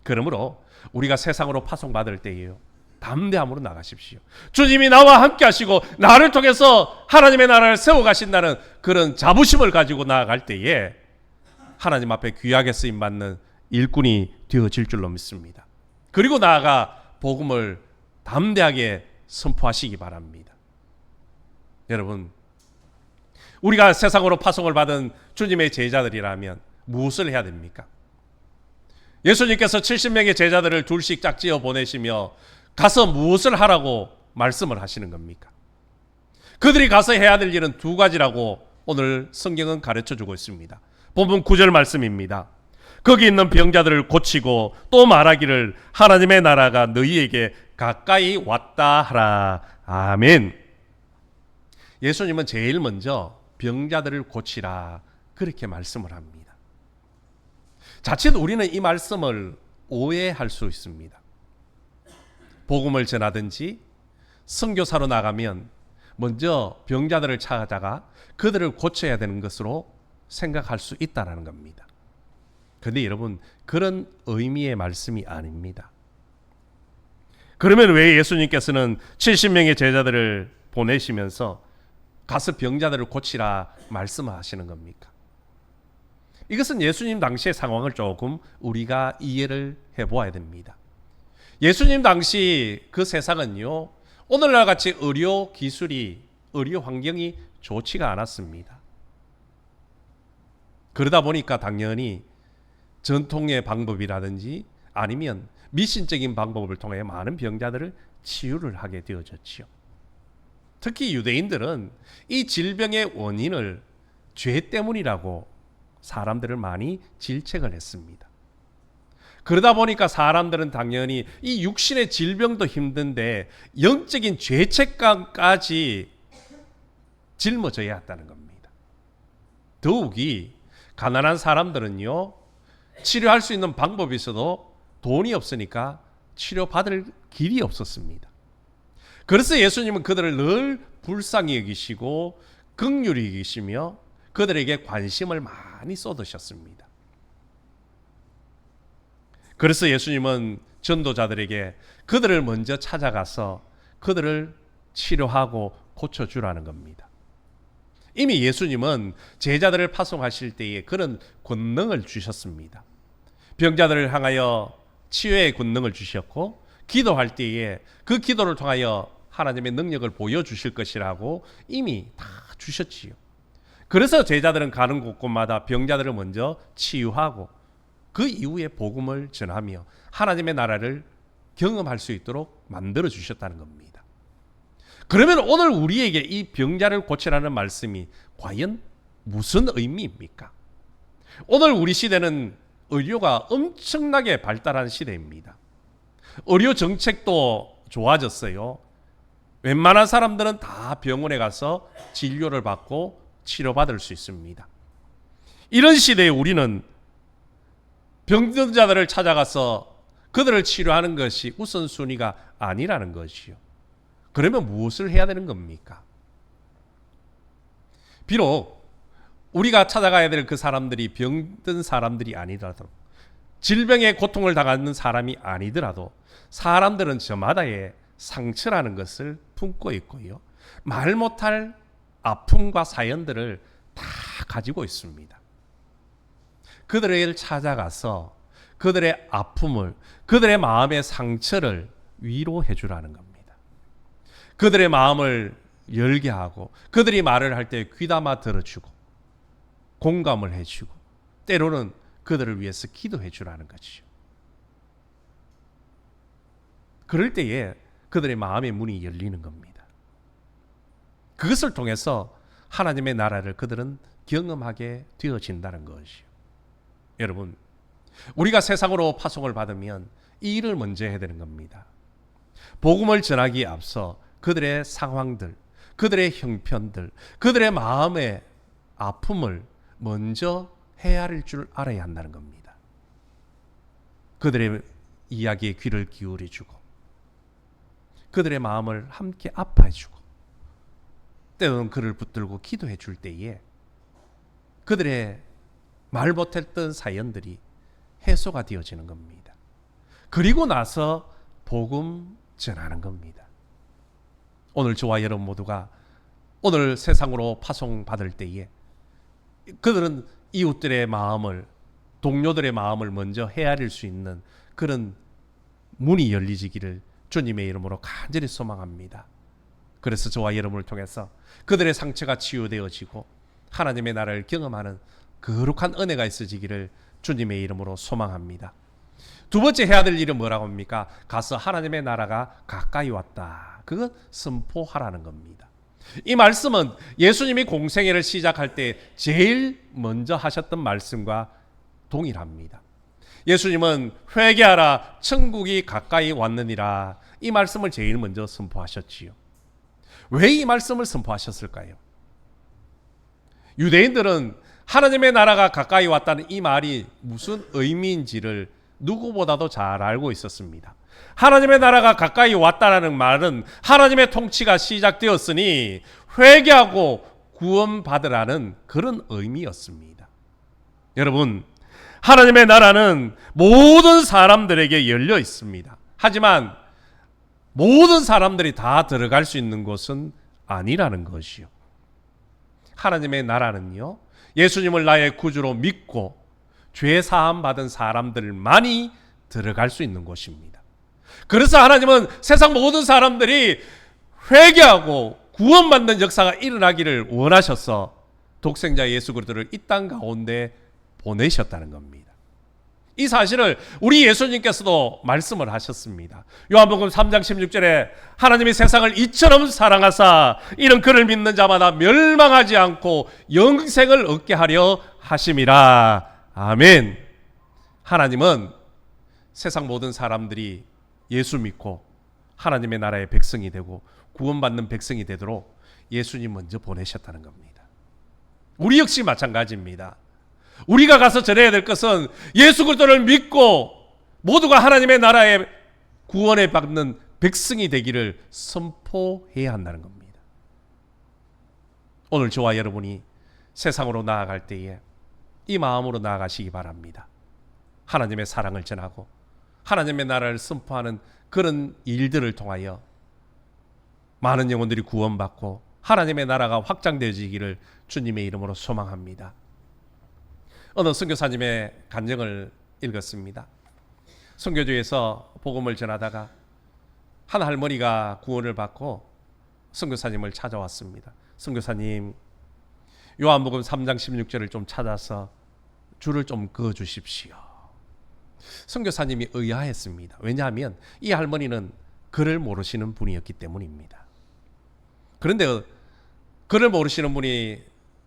그러므로 우리가 세상으로 파송받을 때에요, 담대함으로 나가십시오. 주님이 나와 함께 하시고 나를 통해서 하나님의 나라를 세워가신다는 그런 자부심을 가지고 나아갈 때에 하나님 앞에 귀하게 쓰임받는 일꾼이 되어질 줄로 믿습니다. 그리고 나아가 복음을 담대하게 선포하시기 바랍니다. 여러분, 우리가 세상으로 파송을 받은 주님의 제자들이라면 무엇을 해야 됩니까? 예수님께서 70명의 제자들을 둘씩 짝지어 보내시며 가서 무엇을 하라고 말씀을 하시는 겁니까? 그들이 가서 해야 될 일은 두 가지라고 오늘 성경은 가르쳐주고 있습니다. 본문 9절 말씀입니다. 거기 있는 병자들을 고치고 또 말하기를 하나님의 나라가 너희에게 가까이 왔다 하라. 아멘. 예수님은 제일 먼저 병자들을 고치라 그렇게 말씀을 합니다. 자칫 우리는 이 말씀을 오해할 수 있습니다. 복음을 전하든지 선교사로 나가면 먼저 병자들을 찾아가 그들을 고쳐야 되는 것으로 생각할 수 있다는 겁니다. 그런데 여러분, 그런 의미의 말씀이 아닙니다. 그러면 왜 예수님께서는 70명의 제자들을 보내시면서 가서 병자들을 고치라 말씀하시는 겁니까? 이것은 예수님 당시의 상황을 조금 우리가 이해를 해보아야 됩니다. 예수님 당시 그 세상은요, 오늘날 같이 의료 기술이, 의료 환경이 좋지가 않았습니다. 그러다 보니까 당연히 전통의 방법이라든지 아니면 미신적인 방법을 통해 많은 병자들을 치유를 하게 되어졌지요. 특히 유대인들은 이 질병의 원인을 죄 때문이라고 사람들을 많이 질책을 했습니다. 그러다 보니까 사람들은 당연히 이 육신의 질병도 힘든데 영적인 죄책감까지 짊어져야 했다는 겁니다. 더욱이 가난한 사람들은요, 치료할 수 있는 방법이 있어도 돈이 없으니까 치료받을 길이 없었습니다. 그래서 예수님은 그들을 늘 불쌍히 여기시고 긍휼히 여기시며 그들에게 관심을 많이 쏟으셨습니다. 그래서 예수님은 전도자들에게 그들을 먼저 찾아가서 그들을 치료하고 고쳐주라는 겁니다. 이미 예수님은 제자들을 파송하실 때에 그런 권능을 주셨습니다. 병자들을 향하여 치유의 권능을 주셨고, 기도할 때에 그 기도를 통하여 하나님의 능력을 보여주실 것이라고 이미 다 주셨지요. 그래서 제자들은 가는 곳곳마다 병자들을 먼저 치유하고 그 이후에 복음을 전하며 하나님의 나라를 경험할 수 있도록 만들어 주셨다는 겁니다. 그러면 오늘 우리에게 이 병자를 고치라는 말씀이 과연 무슨 의미입니까? 오늘 우리 시대는 의료가 엄청나게 발달한 시대입니다. 의료 정책도 좋아졌어요. 웬만한 사람들은 다 병원에 가서 진료를 받고 치료받을 수 있습니다. 이런 시대에 우리는 병든 자들을 찾아가서 그들을 치료하는 것이 우선순위가 아니라는 것이요. 그러면 무엇을 해야 되는 겁니까? 비록 우리가 찾아가야 될 그 사람들이 병든 사람들이 아니더라도, 질병의 고통을 당하는 사람이 아니더라도 사람들은 저마다의 상처라는 것을 품고 있고요, 말 못할 아픔과 사연들을 다 가지고 있습니다. 그들을 찾아가서 그들의 아픔을, 그들의 마음의 상처를 위로해 주라는 겁니다. 그들의 마음을 열게 하고 그들이 말을 할 때 귀담아 들어주고 공감을 해주고 때로는 그들을 위해서 기도해 주라는 것이죠. 그럴 때에 그들의 마음의 문이 열리는 겁니다. 그것을 통해서 하나님의 나라를 그들은 경험하게 되어진다는 것이요. 여러분, 우리가 세상으로 파송을 받으면 이 일을 먼저 해야 되는 겁니다. 복음을 전하기에 앞서 그들의 상황들, 그들의 형편들, 그들의 마음의 아픔을 먼저 헤아릴 줄 알아야 한다는 겁니다. 그들의 이야기에 귀를 기울여주고 그들의 마음을 함께 아파해주고 때로는 그를 붙들고 기도해 줄 때에 그들의 말 못했던 사연들이 해소가 되어지는 겁니다. 그리고 나서 복음 전하는 겁니다. 오늘 저와 여러분 모두가 오늘 세상으로 파송받을 때에 그들은 이웃들의 마음을, 동료들의 마음을 먼저 헤아릴 수 있는 그런 문이 열리지기를 주님의 이름으로 간절히 소망합니다. 그래서 저와 여러분을 통해서 그들의 상처가 치유되어지고 하나님의 나라를 경험하는 거룩한 은혜가 있어지기를 주님의 이름으로 소망합니다. 두 번째 해야 될 일은 뭐라고 합니까? 가서 하나님의 나라가 가까이 왔다. 그것 선포하라는 겁니다. 이 말씀은 예수님이 공생애를 시작할 때 제일 먼저 하셨던 말씀과 동일합니다. 예수님은 회개하라 천국이 가까이 왔느니라, 이 말씀을 제일 먼저 선포하셨지요. 왜 이 말씀을 선포하셨을까요? 유대인들은 하나님의 나라가 가까이 왔다는 이 말이 무슨 의미인지를 누구보다도 잘 알고 있었습니다. 하나님의 나라가 가까이 왔다는 말은 하나님의 통치가 시작되었으니 회개하고 구원받으라는 그런 의미였습니다. 여러분, 하나님의 나라는 모든 사람들에게 열려 있습니다. 하지만 모든 사람들이 다 들어갈 수 있는 곳은 아니라는 것이요. 하나님의 나라는요, 예수님을 나의 구주로 믿고 죄 사함 받은 사람들만이 들어갈 수 있는 곳입니다. 그래서 하나님은 세상 모든 사람들이 회개하고 구원받는 역사가 일어나기를 원하셔서 독생자 예수 그리스도를 이 땅 가운데 보내셨다는 겁니다. 이 사실을 우리 예수님께서도 말씀을 하셨습니다. 요한복음 3장 16절에 하나님이 세상을 이처럼 사랑하사 이런 그를 믿는 자마다 멸망하지 않고 영생을 얻게 하려 하심이라. 아멘. 하나님은 세상 모든 사람들이 예수 믿고 하나님의 나라의 백성이 되고 구원받는 백성이 되도록 예수님 먼저 보내셨다는 겁니다. 우리 역시 마찬가지입니다. 우리가 가서 전해야 될 것은 예수 그리스도를 믿고 모두가 하나님의 나라의 구원에 받는 백성이 되기를 선포해야 한다는 겁니다. 오늘 저와 여러분이 세상으로 나아갈 때에 이 마음으로 나아가시기 바랍니다. 하나님의 사랑을 전하고 하나님의 나라를 선포하는 그런 일들을 통하여 많은 영혼들이 구원받고 하나님의 나라가 확장되어지기를 주님의 이름으로 소망합니다. 어느 선교사님의 간증을 읽었습니다. 선교지에서 복음을 전하다가 한 할머니가 구원을 받고 선교사님을 찾아왔습니다. 선교사님, 요한복음 3장 16절을 좀 찾아서 줄을 좀 그어 주십시오. 선교사님이 의아했습니다. 왜냐하면 이 할머니는 글을 모르시는 분이었기 때문입니다. 그런데 글을 모르시는 분이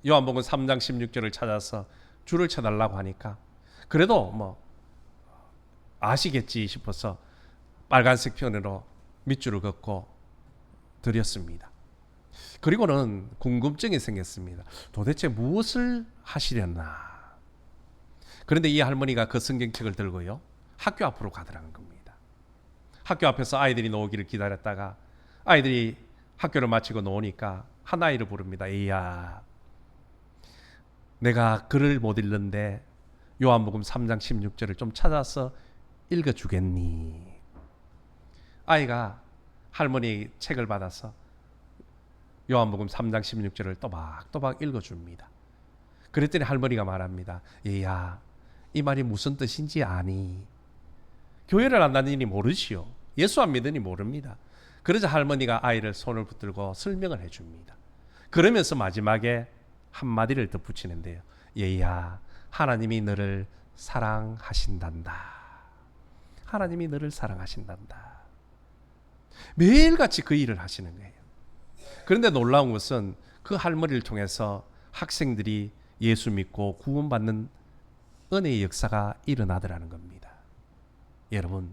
요한복음 3장 16절을 찾아서 줄을 쳐달라고 하니까 그래도 뭐 아시겠지 싶어서 빨간색 편으로 밑줄을 긋고 드렸습니다. 그리고는 궁금증이 생겼습니다. 도대체 무엇을 하시려나? 그런데 이 할머니가 그 성경책을 들고요, 학교 앞으로 가더라는 겁니다. 학교 앞에서 아이들이 나오기를 기다렸다가 아이들이 학교를 마치고 나오니까 한 아이를 부릅니다. 이야, 내가 글을 못 읽는데 요한복음 3장 16절을 좀 찾아서 읽어주겠니? 아이가 할머니 책을 받아서 요한복음 3장 16절을 또박또박 읽어줍니다. 그랬더니 할머니가 말합니다. 얘야, 이 말이 무슨 뜻인지 아니? 교회를 안 다니니 모르시오. 예수 안 믿으니 모릅니다. 그러자 할머니가 아이를 손을 붙들고 설명을 해줍니다. 그러면서 마지막에 한마디를 덧붙이는데요. 얘야, 하나님이 너를 사랑하신단다. 하나님이 너를 사랑하신단다. 매일같이 그 일을 하시는 거예요. 그런데 놀라운 것은 그 할머니를 통해서 학생들이 예수 믿고 구원받는 은혜의 역사가 일어나더라는 겁니다. 여러분,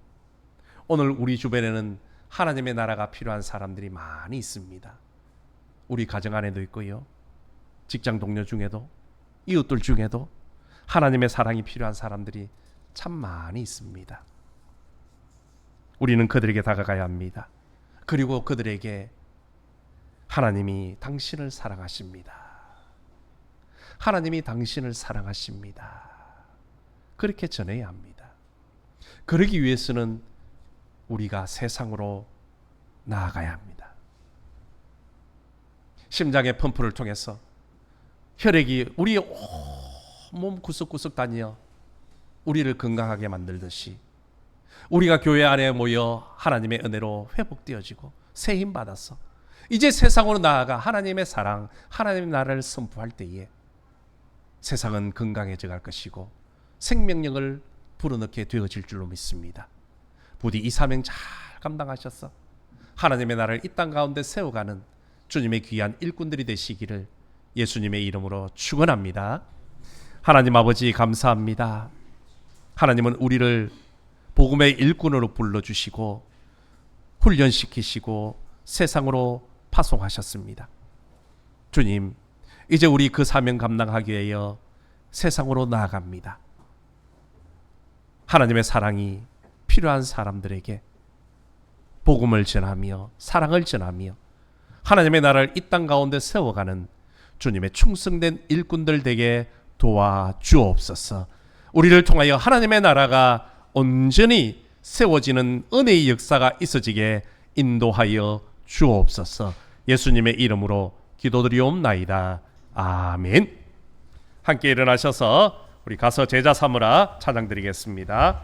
오늘 우리 주변에는 하나님의 나라가 필요한 사람들이 많이 있습니다. 우리 가정 안에도 있고요, 직장 동료 중에도, 이웃들 중에도 하나님의 사랑이 필요한 사람들이 참 많이 있습니다. 우리는 그들에게 다가가야 합니다. 그리고 그들에게 하나님이 당신을 사랑하십니다. 하나님이 당신을 사랑하십니다. 그렇게 전해야 합니다. 그러기 위해서는 우리가 세상으로 나아가야 합니다. 심장의 펌프를 통해서 혈액이 우리 온몸 구석구석 다니어 우리를 건강하게 만들듯이 우리가 교회 안에 모여 하나님의 은혜로 회복되어지고 새 힘 받아서 이제 세상으로 나아가 하나님의 사랑, 하나님의 나라를 선포할 때에 세상은 건강해져 갈 것이고 생명력을 불어넣게 되어질 줄로 믿습니다. 부디 이 사명 잘 감당하셔서 하나님의 나라를 이 땅 가운데 세워가는 주님의 귀한 일꾼들이 되시기를 예수님의 이름으로 축원합니다. 하나님 아버지 감사합니다. 하나님은 우리를 복음의 일꾼으로 불러주시고 훈련시키시고 세상으로 파송하셨습니다. 주님, 이제 우리 그 사명 감당하기 위하여 세상으로 나아갑니다. 하나님의 사랑이 필요한 사람들에게 복음을 전하며 사랑을 전하며 하나님의 나라를 이 땅 가운데 세워가는 주님의 충성된 일꾼들 되게 도와주옵소서. 우리를 통하여 하나님의 나라가 온전히 세워지는 은혜의 역사가 있어지게 인도하여 주옵소서. 예수님의 이름으로 기도드리옵나이다. 아멘. 함께 일어나셔서 우리 가서 제자 삼으라 찬양 드리겠습니다.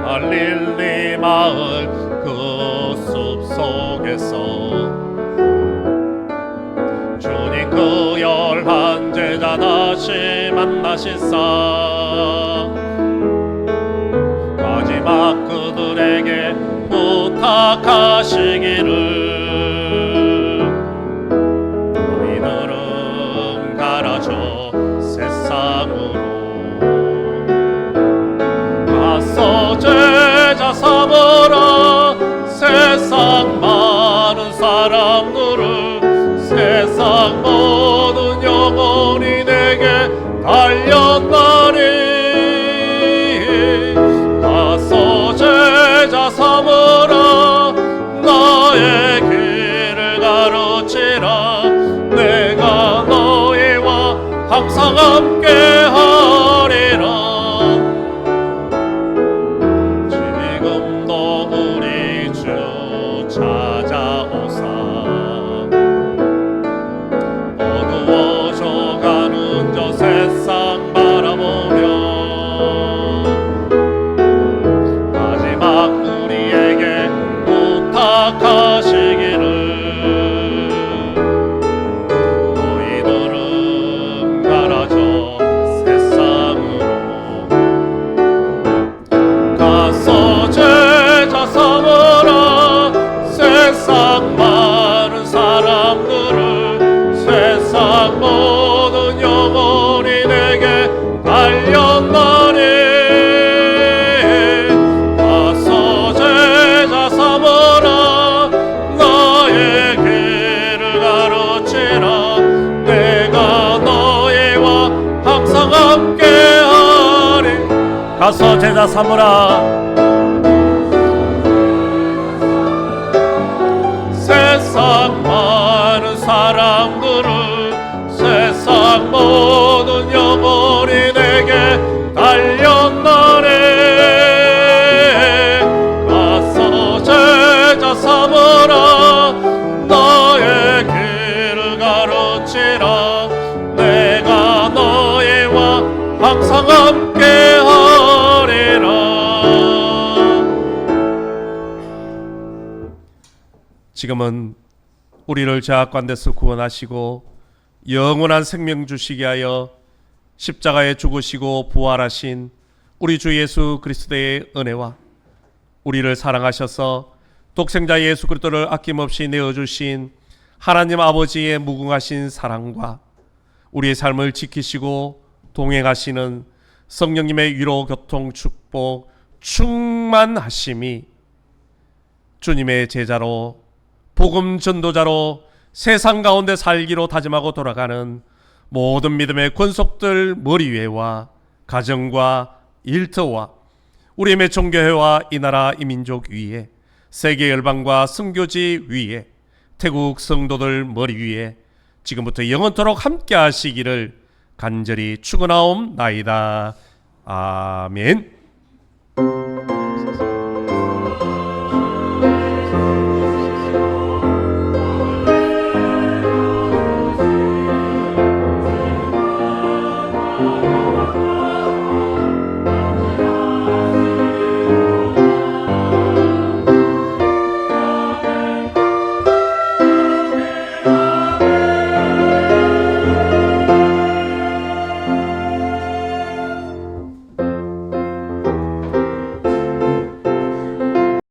갈릴리 마을 그 숲속에서 주님 그 11 제자 다시 만나시사 마지막 그들에게 부탁하시기를 너희들은 가라져 세상으로 가서 제자 삼으라 세상 많은 사람들을 세상 모든 영혼이 내게 달렸나니 가서 제자 삼으라 나의 길을 가르치라 내가 너희와 항상 함께하리라 지금도 우리 주 찾아오사 어두워져가는 저 세상 바라보며 마지막 우리에게 부탁하시기를 너희들은 가라져 세상으로 가서 제자 삼으라 세상 많은 사람들을 세상 모든 영혼이 내게 달렸나니 가서 제자 삼으라 나의 길을 가르치라 내가 너희와 항상 함께하리 가서 제자 삼으라 세상 많은 사람들을 세상 모든 영혼이 내게 달렸나니 가서 제자 삼으라 너의 길을 가르치라 내가 너희와 항상 함께하리라. 지금은 우리를 죄악 가운데서 구원하시고 영원한 생명 주시게 하여 십자가에 죽으시고 부활하신 우리 주 예수 그리스도의 은혜와 우리를 사랑하셔서 독생자 예수 그리스도를 아낌없이 내어주신 하나님 아버지의 무궁하신 사랑과 우리의 삶을 지키시고 동행하시는 성령님의 위로 교통 축복 충만하심이 주님의 제자로 복음 전도자로 세상 가운데 살기로 다짐하고 돌아가는 모든 믿음의 권속들 머리 위에와 가정과 일터와 우리의 매총교회와 이 나라 이 민족 위에 세계 열방과 선교지 위에 태국 성도들 머리 위에 지금부터 영원토록 함께 하시기를 간절히 축원하옵나이다. 아멘.